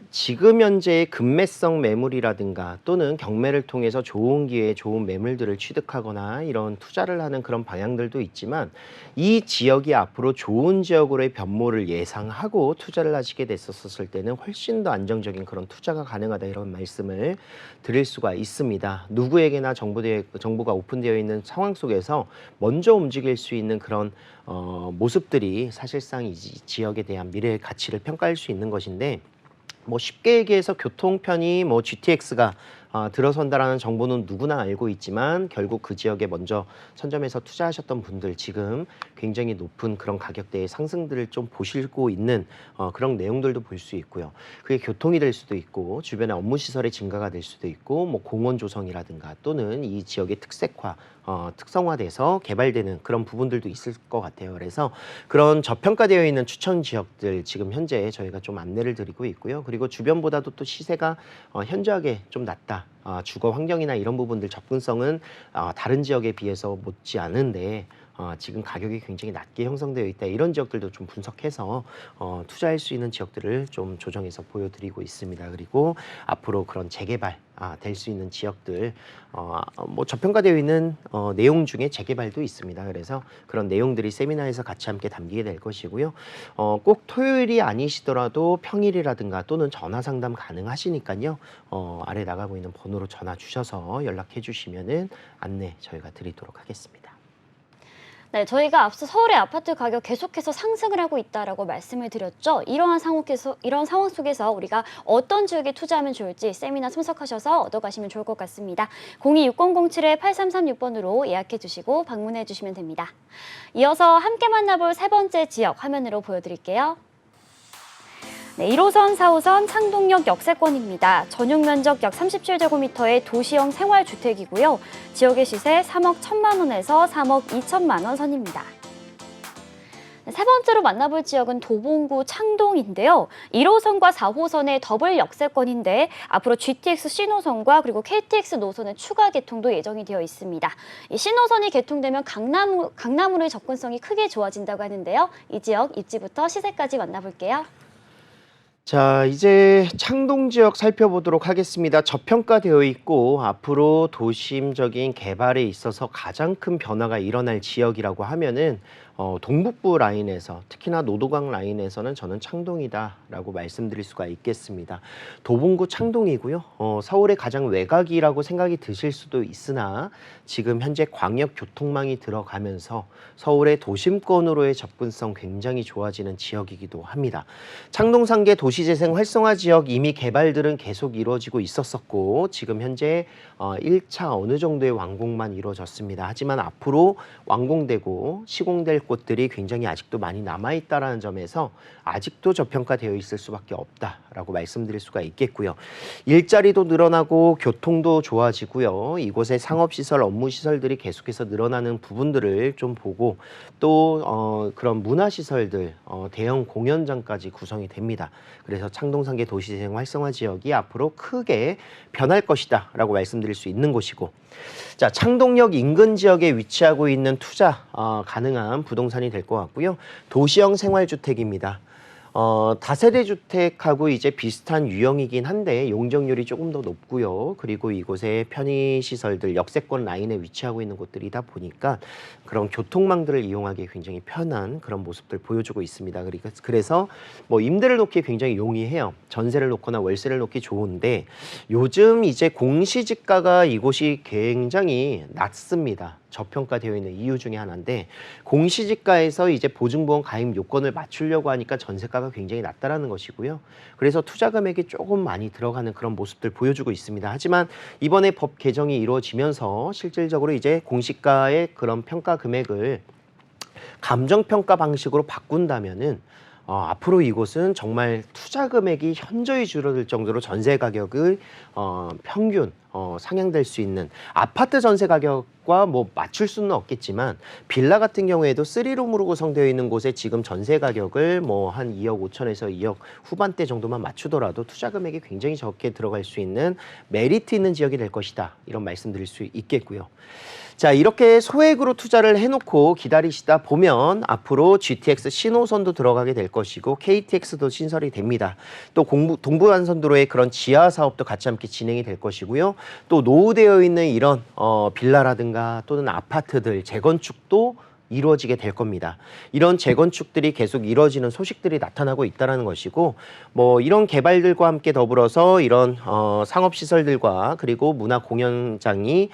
지금 현재의 급매성 매물이라든가 또는 경매를 통해서 좋은 기회에 좋은 매물들을 취득하거나 이런 투자를 하는 그런 방향들도 있지만 이 지역이 앞으로 좋은 지역으로의 변모를 예상하고 투자를 하시게 됐었을 때는 훨씬 더 안정적인 그런 투자가 가능하다 이런 말씀을 드릴 수가 있습니다. 누구에게나 정보가 오픈되어 있는 상황 속에서 먼저 움직일 수 있는 그런 모습들이 사실상 이 지역에 대한 미래의 가치를 평가할 수 있는 것인데 쉽게 얘기해서 교통편이 GTX가 들어선다라는 정보는 누구나 알고 있지만 결국 그 지역에 먼저 선점해서 투자하셨던 분들 지금 굉장히 높은 그런 가격대의 상승들을 좀 보시고 있는 그런 내용들도 볼 수 있고요. 그게 교통이 될 수도 있고 주변에 업무 시설의 증가가 될 수도 있고 공원 조성이라든가 또는 이 지역의 특성화돼서 개발되는 그런 부분들도 있을 것 같아요. 그래서 그런 저평가되어 있는 추천 지역들 지금 현재 저희가 좀 안내를 드리고 있고요. 그리고 주변보다도 또 시세가 현저하게 좀 낮다. 주거 환경이나 이런 부분들 접근성은 다른 지역에 비해서 못지 않은데 지금 가격이 굉장히 낮게 형성되어 있다. 이런 지역들도 좀 분석해서 투자할 수 있는 지역들을 좀 조정해서 보여드리고 있습니다. 그리고 앞으로 그런 재개발 될 수 있는 지역들 저평가되어 있는 내용 중에 재개발도 있습니다. 그래서 그런 내용들이 세미나에서 같이 함께 담기게 될 것이고요. 꼭 토요일이 아니시더라도 평일이라든가 또는 전화 상담 가능하시니까요. 아래 나가고 있는 번호로 전화 주셔서 연락해 주시면은 안내 저희가 드리도록 하겠습니다. 네, 저희가 앞서 서울의 아파트 가격 계속해서 상승을 하고 있다라고 말씀을 드렸죠. 이런 상황 속에서 우리가 어떤 지역에 투자하면 좋을지 세미나 참석하셔서 얻어가시면 좋을 것 같습니다. 026007-8336번으로 예약해 주시고 방문해 주시면 됩니다. 이어서 함께 만나볼 세 번째 지역 화면으로 보여드릴게요. 네, 1호선, 4호선 창동역 역세권입니다. 전용 면적 약 37제곱미터의 도시형 생활주택이고요. 지역의 시세 3억 1천만 원에서 3억 2천만 원 선입니다. 세 번째로 만나볼 지역은 도봉구 창동인데요. 1호선과 4호선의 더블 역세권인데 앞으로 GTX 신호선과 그리고 KTX 노선의 추가 개통도 예정이 되어 있습니다. 이 신호선이 개통되면 강남으로의 접근성이 크게 좋아진다고 하는데요. 이 지역 입지부터 시세까지 만나볼게요. 자, 이제 창동 지역 살펴보도록 하겠습니다. 저평가되어 있고 앞으로 도심적인 개발에 있어서 가장 큰 변화가 일어날 지역이라고 하면은 동북부 라인에서 특히나 노도강 라인에서는 저는 창동이다라고 말씀드릴 수가 있겠습니다. 도봉구 창동이고요. 서울의 가장 외곽이라고 생각이 드실 수도 있으나 지금 현재 광역 교통망이 들어가면서 서울의 도심권으로의 접근성 굉장히 좋아지는 지역이기도 합니다. 창동상계 도시재생 활성화 지역 이미 개발들은 계속 이루어지고 있었었고 지금 현재 1차 어느 정도의 완공만 이루어졌습니다. 하지만 앞으로 완공되고 시공될 곳들이 굉장히 아직도 많이 남아있다라는 점에서 아직도 저평가되어 있을 수밖에 없다라고 말씀드릴 수가 있겠고요. 일자리도 늘어나고 교통도 좋아지고요. 이곳의 상업시설, 업무시설들이 계속해서 늘어나는 부분들을 좀 보고 또 그런 문화시설들, 대형 공연장까지 구성이 됩니다. 그래서 창동상계 도시재생 활성화 지역이 앞으로 크게 변할 것이다 라고 말씀드릴 수 있는 곳이고, 자, 창동역 인근 지역에 위치하고 있는 투자 가능한 부동산이 될 것 같고요. 도시형 생활주택입니다. 다세대 주택하고 이제 비슷한 유형이긴 한데 용적률이 조금 더 높고요. 그리고 이곳에 편의시설들, 역세권 라인에 위치하고 있는 곳들이다 보니까 그런 교통망들을 이용하기 굉장히 편한 그런 모습들 보여주고 있습니다. 그래서 뭐 임대를 놓기 굉장히 용이해요. 전세를 놓거나 월세를 놓기 좋은데 요즘 이제 공시지가가 이곳이 굉장히 낮습니다. 저평가되어 있는 이유 중에 하나인데, 공시지가에서 이제 보증보험 가입 요건을 맞추려고 하니까 전세가가 굉장히 낮다라는 것이고요. 그래서 투자 금액이 조금 많이 들어가는 그런 모습들 보여주고 있습니다. 하지만 이번에 법 개정이 이루어지면서 실질적으로 이제 공시가의 그런 평가 금액을 감정평가 방식으로 바꾼다면은 앞으로 이곳은 정말 투자 금액이 현저히 줄어들 정도로 전세 가격을 평균 상향될 수 있는, 아파트 전세 가격과 뭐 맞출 수는 없겠지만 빌라 같은 경우에도 3룸으로 구성되어 있는 곳에 지금 전세 가격을 뭐 한 2억 5천에서 2억 후반대 정도만 맞추더라도 투자 금액이 굉장히 적게 들어갈 수 있는 메리트 있는 지역이 될 것이다, 이런 말씀드릴 수 있겠고요. 자, 이렇게 소액으로 투자를 해놓고 기다리시다 보면 앞으로 GTX 신호선도 들어가게 될 것이고 KTX도 신설이 됩니다. 또 동부간선도로의 그런 지하 사업도 같이 함께 진행이 될 것이고요. 또 노후되어 있는 이런 빌라라든가 또는 아파트들 재건축도 이루어지게 될 겁니다. 이런 재건축들이 계속 이루어지는 소식들이 나타나고 있다는 것이고, 뭐 이런 개발들과 함께 더불어서 이런 상업시설들과 그리고 문화공연장이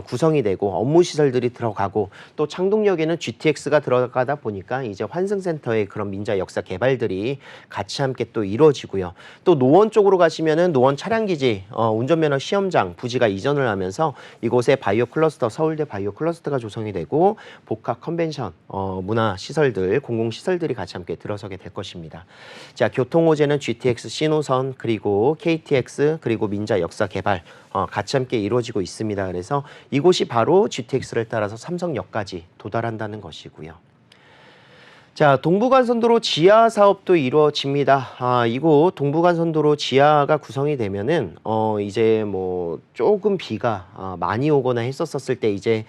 구성이 되고 업무시설들이 들어가고, 또 창동역에는 GTX가 들어가다 보니까 이제 환승센터의 그런 민자 역사 개발들이 같이 함께 또 이루어지고요. 또 노원 쪽으로 가시면은 노원 차량기지 운전면허 시험장 부지가 이전을 하면서 이곳에 바이오 클러스터, 서울대 바이오 클러스터가 조성이 되고 복합 컨벤션 문화 시설들, 공공 시설들이 같이 함께 들어서게 될 것입니다. 자, 교통 호재는 GTX 신호선 그리고 KTX 그리고 민자 역사 개발 같이 함께 이루어지고 있습니다. 그래서 이곳이 바로 GTX를 따라서 삼성역까지 도달한다는 것이고요. 자, 동부간선도로 지하 사업도 이루어집니다. 이곳 동부간선도로 지하가 구성이 되면은 이제 뭐 조금 비가 많이 오거나 했었을 때 이제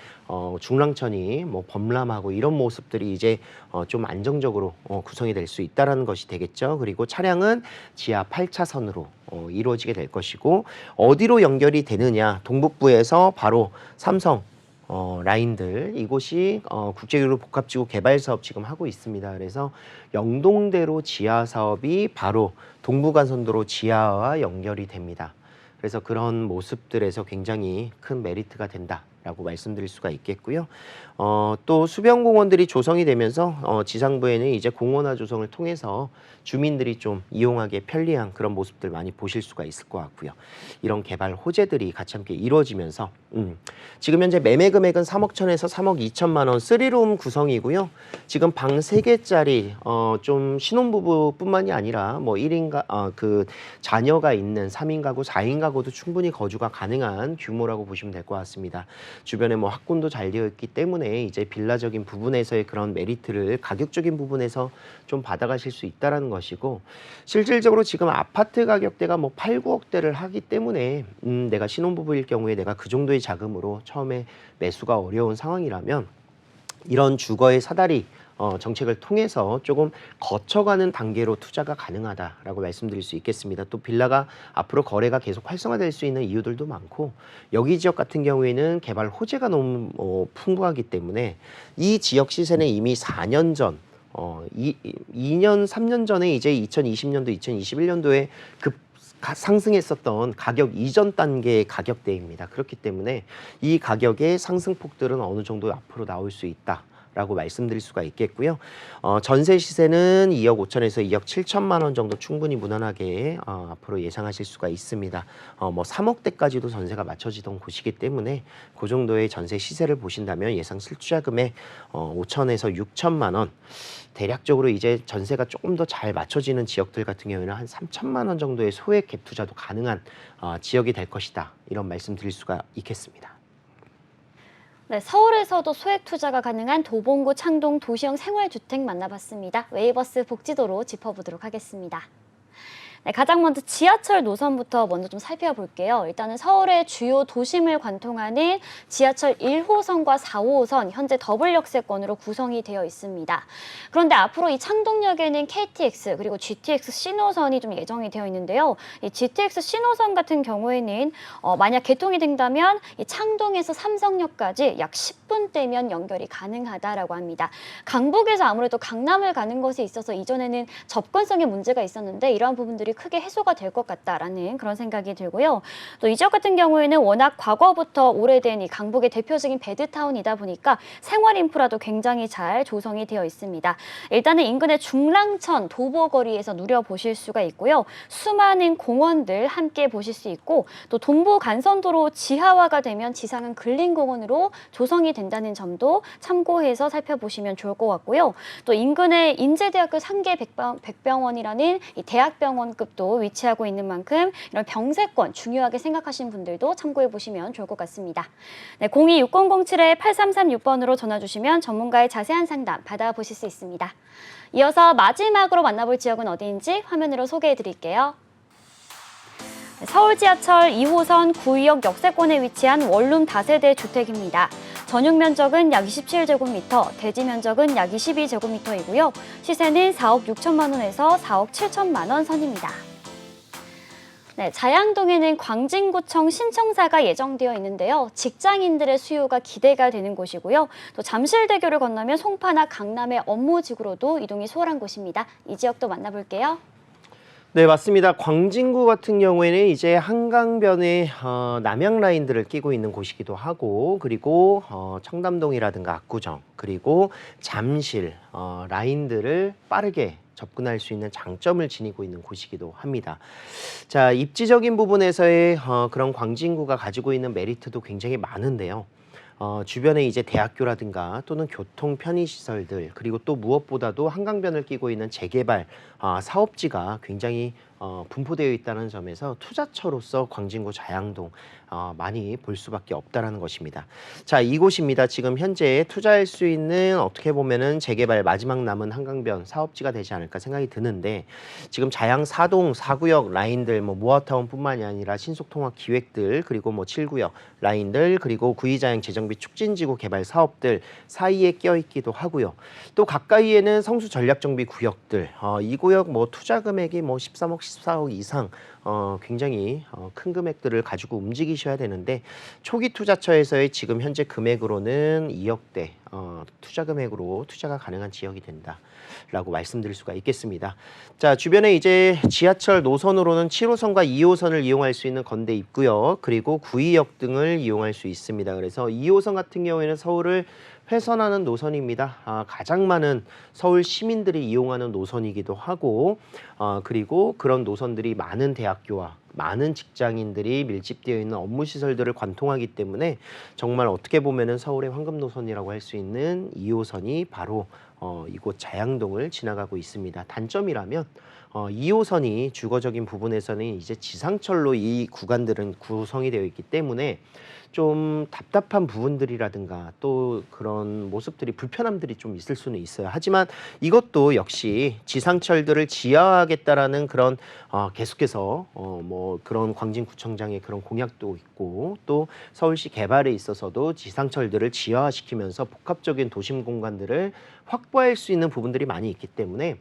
중랑천이 뭐 범람하고 이런 모습들이 이제 좀 안정적으로 구성이 될 수 있다라는 것이 되겠죠. 그리고 차량은 지하 8차선으로 이루어지게 될 것이고, 어디로 연결이 되느냐, 동북부에서 바로 삼성 라인들, 이곳이 국제교류 복합지구 개발 사업 지금 하고 있습니다. 그래서 영동대로 지하 사업이 바로 동부간선도로 지하와 연결이 됩니다. 그래서 그런 모습들에서 굉장히 큰 메리트가 된다라고 말씀드릴 수가 있겠고요. 또 수변공원들이 조성이 되면서 지상부에는 이제 공원화 조성을 통해서 주민들이 좀 이용하기에 편리한 그런 모습들 많이 보실 수가 있을 것 같고요. 이런 개발 호재들이 같이 함께 이루어지면서 지금 현재 매매 금액은 3억 1천에서 3억 2천만 원 3룸 구성이고요. 지금 방 3개짜리 좀 신혼부부뿐만이 아니라 뭐 1인 그 자녀가 있는 3인 가구, 4인 가구도 충분히 거주가 가능한 규모라고 보시면 될 것 같습니다. 주변에 뭐 학군도 잘 되어 있기 때문에 이제 빌라적인 부분에서의 그런 메리트를 가격적인 부분에서 좀 받아가실 수 있다라는 것이고, 실질적으로 지금 아파트 가격대가 뭐 8, 9억대를 하기 때문에 내가 신혼부부일 경우에 내가 그 정도의 자금으로 처음에 매수가 어려운 상황이라면 이런 주거의 사다리 정책을 통해서 조금 거쳐가는 단계로 투자가 가능하다라고 말씀드릴 수 있겠습니다. 또 빌라가 앞으로 거래가 계속 활성화될 수 있는 이유들도 많고, 여기 지역 같은 경우에는 개발 호재가 너무 풍부하기 때문에 이 지역 시세는 이미 4년 전 2년, 3년 전에 이제 2020년도, 2021년도에 상승했었던 가격 이전 단계의 가격대입니다. 그렇기 때문에 이 가격의 상승폭들은 어느 정도 앞으로 나올 수 있다 라고 말씀드릴 수가 있겠고요. 전세 시세는 2억 5천에서 2억 7천만 원 정도 충분히 무난하게 앞으로 예상하실 수가 있습니다. 뭐 3억대까지도 전세가 맞춰지던 곳이기 때문에 그 정도의 전세 시세를 보신다면 예상 실투자 금액 5천에서 6천만 원, 대략적으로 이제 전세가 조금 더 잘 맞춰지는 지역들 같은 경우에는 한 3천만 원 정도의 소액 갭 투자도 가능한 지역이 될 것이다. 이런 말씀 드릴 수가 있겠습니다. 네, 서울에서도 소액 투자가 가능한 도봉구 창동 도시형 생활주택 만나봤습니다. 웨이버스 복지도로 짚어보도록 하겠습니다. 네, 가장 먼저 지하철 노선부터 먼저 좀 살펴볼게요. 일단은 서울의 주요 도심을 관통하는 지하철 1호선과 4호선 현재 더블 역세권으로 구성이 되어 있습니다. 그런데 앞으로 이 창동역에는 KTX 그리고 GTX 신호선이 좀 예정이 되어 있는데요. 이 GTX 신호선 같은 경우에는 만약 개통이 된다면 이 창동에서 삼성역까지 약 10분대면 연결이 가능하다라고 합니다. 강북에서 아무래도 강남을 가는 것에 있어서 이전에는 접근성에 문제가 있었는데 이러한 부분들이 크게 해소가 될 것 같다라는 그런 생각이 들고요. 또 이 지역 같은 경우에는 워낙 과거부터 오래된 이 강북의 대표적인 배드타운이다 보니까 생활 인프라도 굉장히 잘 조성이 되어 있습니다. 일단은 인근의 중랑천, 도보거리에서 누려보실 수가 있고요. 수많은 공원들 함께 보실 수 있고 또 동부 간선도로 지하화가 되면 지상은 근린공원으로 조성이 된다는 점도 참고해서 살펴보시면 좋을 것 같고요. 또 인근의 인제대학교 상계 백병원이라는 이 대학병원급 도 위치하고 있는 만큼 이런 병세권 중요하게 생각하시는 분들도 참고해 보시면 좋을 것 같습니다. 네, 02-6007-8336번으로 전화 주시면 전문가의 자세한 상담 받아보실 수 있습니다. 이어서 마지막으로 만나볼 지역은 어디인지 화면으로 소개해 드릴게요. 서울 지하철 2호선 구의역 역세권에 위치한 원룸 다세대 주택입니다. 전용 면적은 약 27제곱미터, 대지 면적은 약 22제곱미터이고요. 시세는 4억 6천만 원에서 4억 7천만 원 선입니다. 네, 자양동에는 광진구청 신청사가 예정되어 있는데요. 직장인들의 수요가 기대가 되는 곳이고요. 또 잠실대교를 건너면 송파나 강남의 업무지구로도 이동이 수월한 곳입니다. 이 지역도 만나볼게요. 네, 맞습니다. 광진구 같은 경우에는 이제 한강변에 남양 라인들을 끼고 있는 곳이기도 하고, 그리고 청담동이라든가 압구정, 그리고 잠실 라인들을 빠르게 접근할 수 있는 장점을 지니고 있는 곳이기도 합니다. 자, 입지적인 부분에서의 그런 광진구가 가지고 있는 메리트도 굉장히 많은데요. 주변에 이제 대학교라든가 또는 교통 편의시설들, 그리고 또 무엇보다도 한강변을 끼고 있는 재개발 사업지가 굉장히 분포되어 있다는 점에서 투자처로서 광진구 자양동 많이 볼 수밖에 없다라는 것입니다. 자, 이곳입니다. 지금 현재 투자할 수 있는 어떻게 보면은 재개발 마지막 남은 한강변 사업지가 되지 않을까 생각이 드는데, 지금 자양 4동 4구역 라인들, 뭐 모아타운뿐만이 아니라 신속통합 기획들, 그리고 뭐 7구역 라인들, 그리고 구이자양 재정비 촉진지구 개발 사업들 사이에 껴 있기도 하고요. 또 가까이에는 성수 전략정비 구역들, 이 구역 뭐 투자 금액이 뭐 13억 14억 이상 굉장히 큰 금액들을 가지고 움직이셔야 되는데, 초기 투자처에서의 지금 현재 금액으로는 2억대 투자 금액으로 투자가 가능한 지역이 된다라고 말씀드릴 수가 있겠습니다. 자, 주변에 이제 지하철 노선으로는 7호선과 2호선을 이용할 수 있는 건대 입구역, 그리고 구의역 등을 이용할 수 있습니다. 그래서 2호선 같은 경우에는 서울을 훼선하는 노선입니다. 가장 많은 서울 시민들이 이용하는 노선이기도 하고, 그리고 그런 노선들이 많은 대학교와 많은 직장인들이 밀집되어 있는 업무 시설들을 관통하기 때문에 정말 어떻게 보면은 서울의 황금 노선이라고 할 수 있는 2호선이 바로 이곳 자양동을 지나가고 있습니다. 단점이라면 2호선이 주거적인 부분에서는 이제 지상철로 이 구간들은 구성이 되어 있기 때문에 좀 답답한 부분들이라든가 또 그런 모습들이, 불편함들이 좀 있을 수는 있어요. 하지만 이것도 역시 지상철들을 지하하겠다라는 그런 계속해서 뭐 그런 광진구청장의 그런 공약도 있고, 또 서울시 개발에 있어서도 지상철들을 지하화시키면서 복합적인 도심 공간들을 확보할 수 있는 부분들이 많이 있기 때문에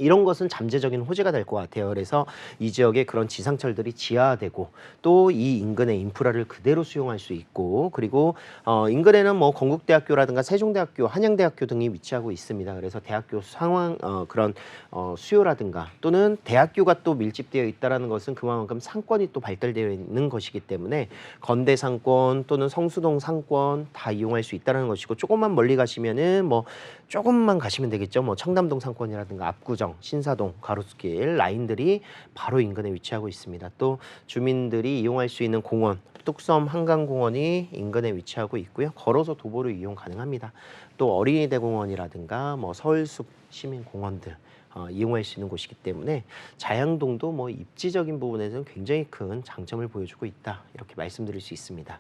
이런 것은 잠재적인 호재가 될 것 같아요. 그래서 이 지역에 그런 지상철들이 지하화되고 또 이 인근의 인프라를 그대로 수용할 수 있고 그리고 인근에는 뭐 건국대학교라든가 세종대학교, 한양대학교 등이 위치하고 있습니다. 그래서 대학교 상황 그런 수요라든가 또는 대학교가 또 밀집되어 있다라는 것은 그만큼 상권이 또 발달되어 있는 것이기 때문에 건대 상권 또는 성수동 상권 다 이용할 수 있다는 것이고 조금만 멀리 가시면은 뭐 조금만 가시면 되겠죠. 뭐 청담동 상권이라든가 압구정, 신사동, 가로수길 라인들이 바로 인근에 위치하고 있습니다. 또 주민들이 이용할 수 있는 공원, 뚝섬 한강공원이 인근에 위치하고 있고요. 걸어서 도보로 이용 가능합니다. 또 어린이대공원이라든가 뭐 서울숲 시민공원들 이용할 수 있는 곳이기 때문에 자양동도 뭐 입지적인 부분에서는 굉장히 큰 장점을 보여주고 있다. 이렇게 말씀드릴 수 있습니다.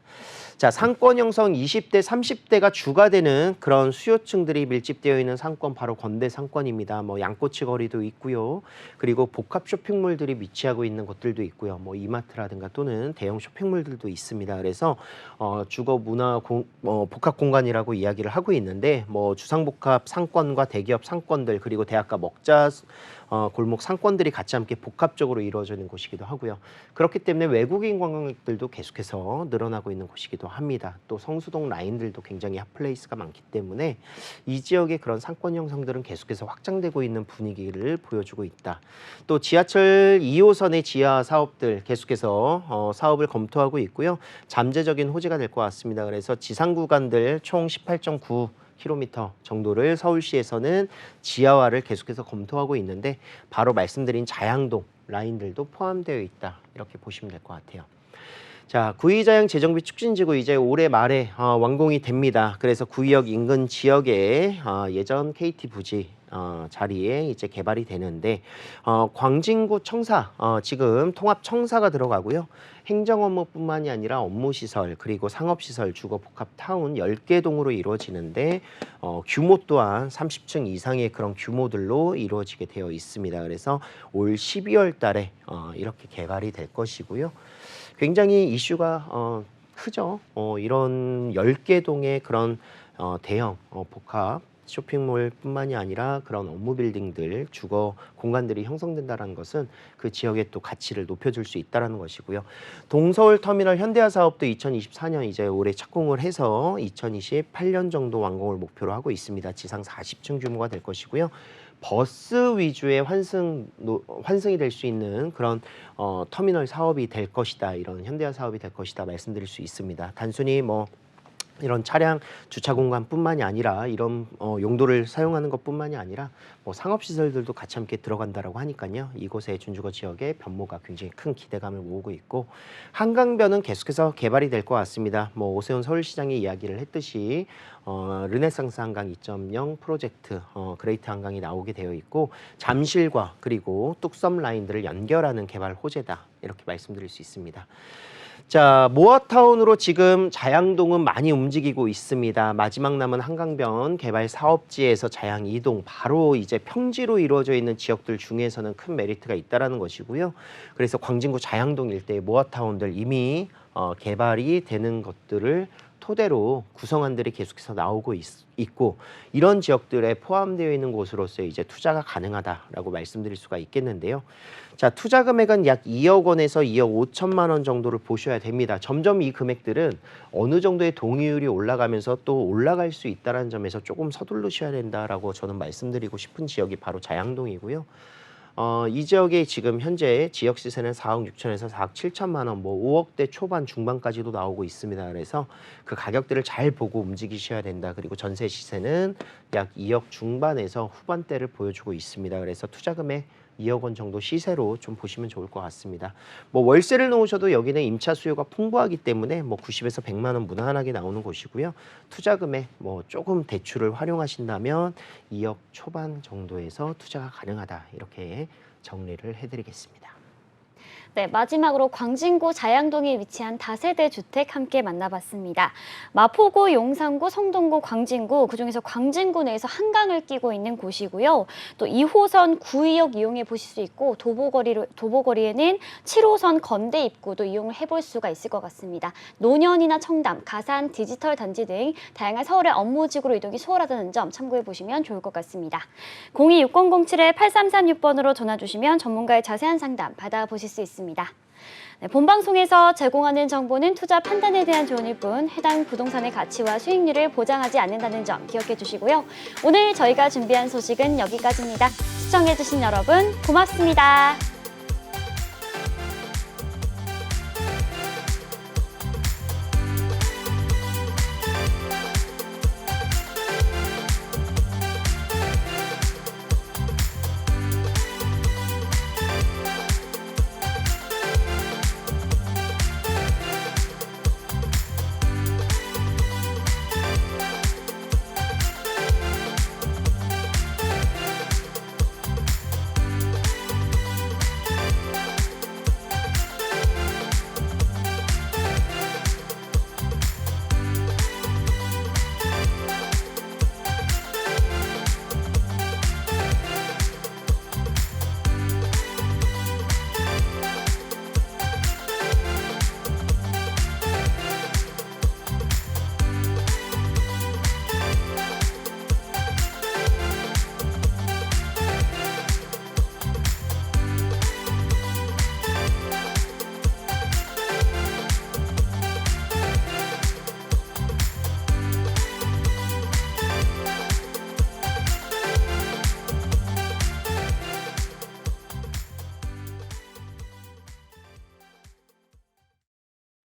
자, 상권 형성 20대, 30대가 주가 되는 그런 수요층들이 밀집되어 있는 상권 바로 건대 상권입니다. 뭐 양꼬치 거리도 있고요. 그리고 복합 쇼핑몰들이 위치하고 있는 곳들도 있고요. 뭐 이마트라든가 또는 대형 쇼핑몰들도 있습니다. 그래서 주거 문화 복합 공간이라고 이야기를 하고 있는데 뭐 주상복합 상권과 대기업 상권들 그리고 대학가 먹자 골목 상권들이 같이 함께 복합적으로 이루어지는 곳이기도 하고요. 그렇기 때문에 외국인 관광객들도 계속해서 늘어나고 있는 곳이기도 합니다. 또 성수동 라인들도 굉장히 핫플레이스가 많기 때문에 이 지역의 그런 상권 형성들은 계속해서 확장되고 있는 분위기를 보여주고 있다. 또 지하철 2호선의 지하 사업들 계속해서 사업을 검토하고 있고요. 잠재적인 호재가 될 것 같습니다. 그래서 지상 구간들 총 18.9 킬로미터 정도를 서울시에서는 지하화를 계속해서 검토하고 있는데 바로 말씀드린 자양동 라인들도 포함되어 있다. 이렇게 보시면 될 것 같아요. 자, 구의자양 재정비 촉진지구 이제 올해 말에 완공이 됩니다. 그래서 구의역 인근 지역에 예전 KT 부지 자리에 이제 개발이 되는데 광진구 청사 지금 통합 청사가 들어가고요. 행정 업무뿐만이 아니라 업무 시설 그리고 상업 시설 주거 복합 타운 10개 동으로 이루어지는데 규모 또한 30층 이상의 그런 규모들로 이루어지게 되어 있습니다. 그래서 올 12월 달에 이렇게 개발이 될 것이고요. 굉장히 이슈가 크죠. 이런 10개 동의 그런 대형 복합 쇼핑몰뿐만이 아니라 그런 업무 빌딩들, 주거 공간들이 형성된다는 것은 그 지역의 또 가치를 높여줄 수 있다는 것이고요. 동서울 터미널 현대화 사업도 2024년 이제 올해 착공을 해서 2028년 정도 완공을 목표로 하고 있습니다. 지상 40층 규모가 될 것이고요. 버스 위주의 환승이 될 수 있는 그런 터미널 사업이 될 것이다. 이런 현대화 사업이 될 것이다 말씀드릴 수 있습니다. 단순히 뭐 이런 차량 주차 공간뿐만이 아니라 이런 용도를 사용하는 것뿐만이 아니라 뭐 상업시설들도 같이 함께 들어간다라고 하니까요. 이곳의 준주거 지역의 변모가 굉장히 큰 기대감을 모으고 있고 한강변은 계속해서 개발이 될 것 같습니다. 뭐 오세훈 서울시장이 이야기를 했듯이 르네상스 한강 2.0 프로젝트 그레이트 한강이 나오게 되어 있고 잠실과 그리고 뚝섬 라인들을 연결하는 개발 호재다. 이렇게 말씀드릴 수 있습니다. 자, 모아타운으로 지금 자양동은 많이 움직이고 있습니다. 마지막 남은 한강변 개발 사업지에서 자양 이동 바로 이제 평지로 이루어져 있는 지역들 중에서는 큰 메리트가 있다라는 것이고요. 그래서 광진구 자양동 일대의 모아타운들 이미 개발이 되는 것들을 토대로 구성안들이 계속해서 나오고 있고 이런 지역들에 포함되어 있는 곳으로서 이제 투자가 가능하다라고 말씀드릴 수가 있겠는데요. 자, 투자 금액은 약 2억 원에서 2억 5천만 원 정도를 보셔야 됩니다. 점점 이 금액들은 어느 정도의 동의율이 올라가면서 또 올라갈 수 있다는 점에서 조금 서두르셔야 된다라고 저는 말씀드리고 싶은 지역이 바로 자양동이고요. 이 지역에 지금 현재 지역 시세는 4억 6천에서 4억 7천만 원, 뭐 5억대 초반 중반까지도 나오고 있습니다. 그래서 그 가격들을 잘 보고 움직이셔야 된다. 그리고 전세 시세는 약 2억 중반에서 후반대를 보여주고 있습니다. 그래서 투자 금액 2억 원 정도 시세로 좀 보시면 좋을 것 같습니다. 뭐 월세를 놓으셔도 여기는 임차 수요가 풍부하기 때문에 뭐 90에서 100만 원 무난하게 나오는 곳이고요. 투자 금액 뭐 조금 대출을 활용하신다면 2억 초반 정도에서 투자가 가능하다. 이렇게 정리를 해드리겠습니다. 네, 마지막으로 광진구 자양동에 위치한 다세대 주택 함께 만나봤습니다. 마포구, 용산구, 성동구, 광진구, 그중에서 광진구 내에서 한강을 끼고 있는 곳이고요. 또 2호선 구의역 이용해 보실 수 있고 도보거리에는 7호선 건대 입구도 이용을 해볼 수가 있을 것 같습니다. 노년이나 청담, 가산, 디지털 단지 등 다양한 서울의 업무지구로 이동이 수월하다는 점 참고해 보시면 좋을 것 같습니다. 026007-8336번으로 전화 주시면 전문가의 자세한 상담 받아보실 수 있습니다. 네, 본방송에서 제공하는 정보는 투자 판단에 대한 조언일 뿐 해당 부동산의 가치와 수익률을 보장하지 않는다는 점 기억해 주시고요. 오늘 저희가 준비한 소식은 여기까지입니다. 시청해 주신 여러분 고맙습니다.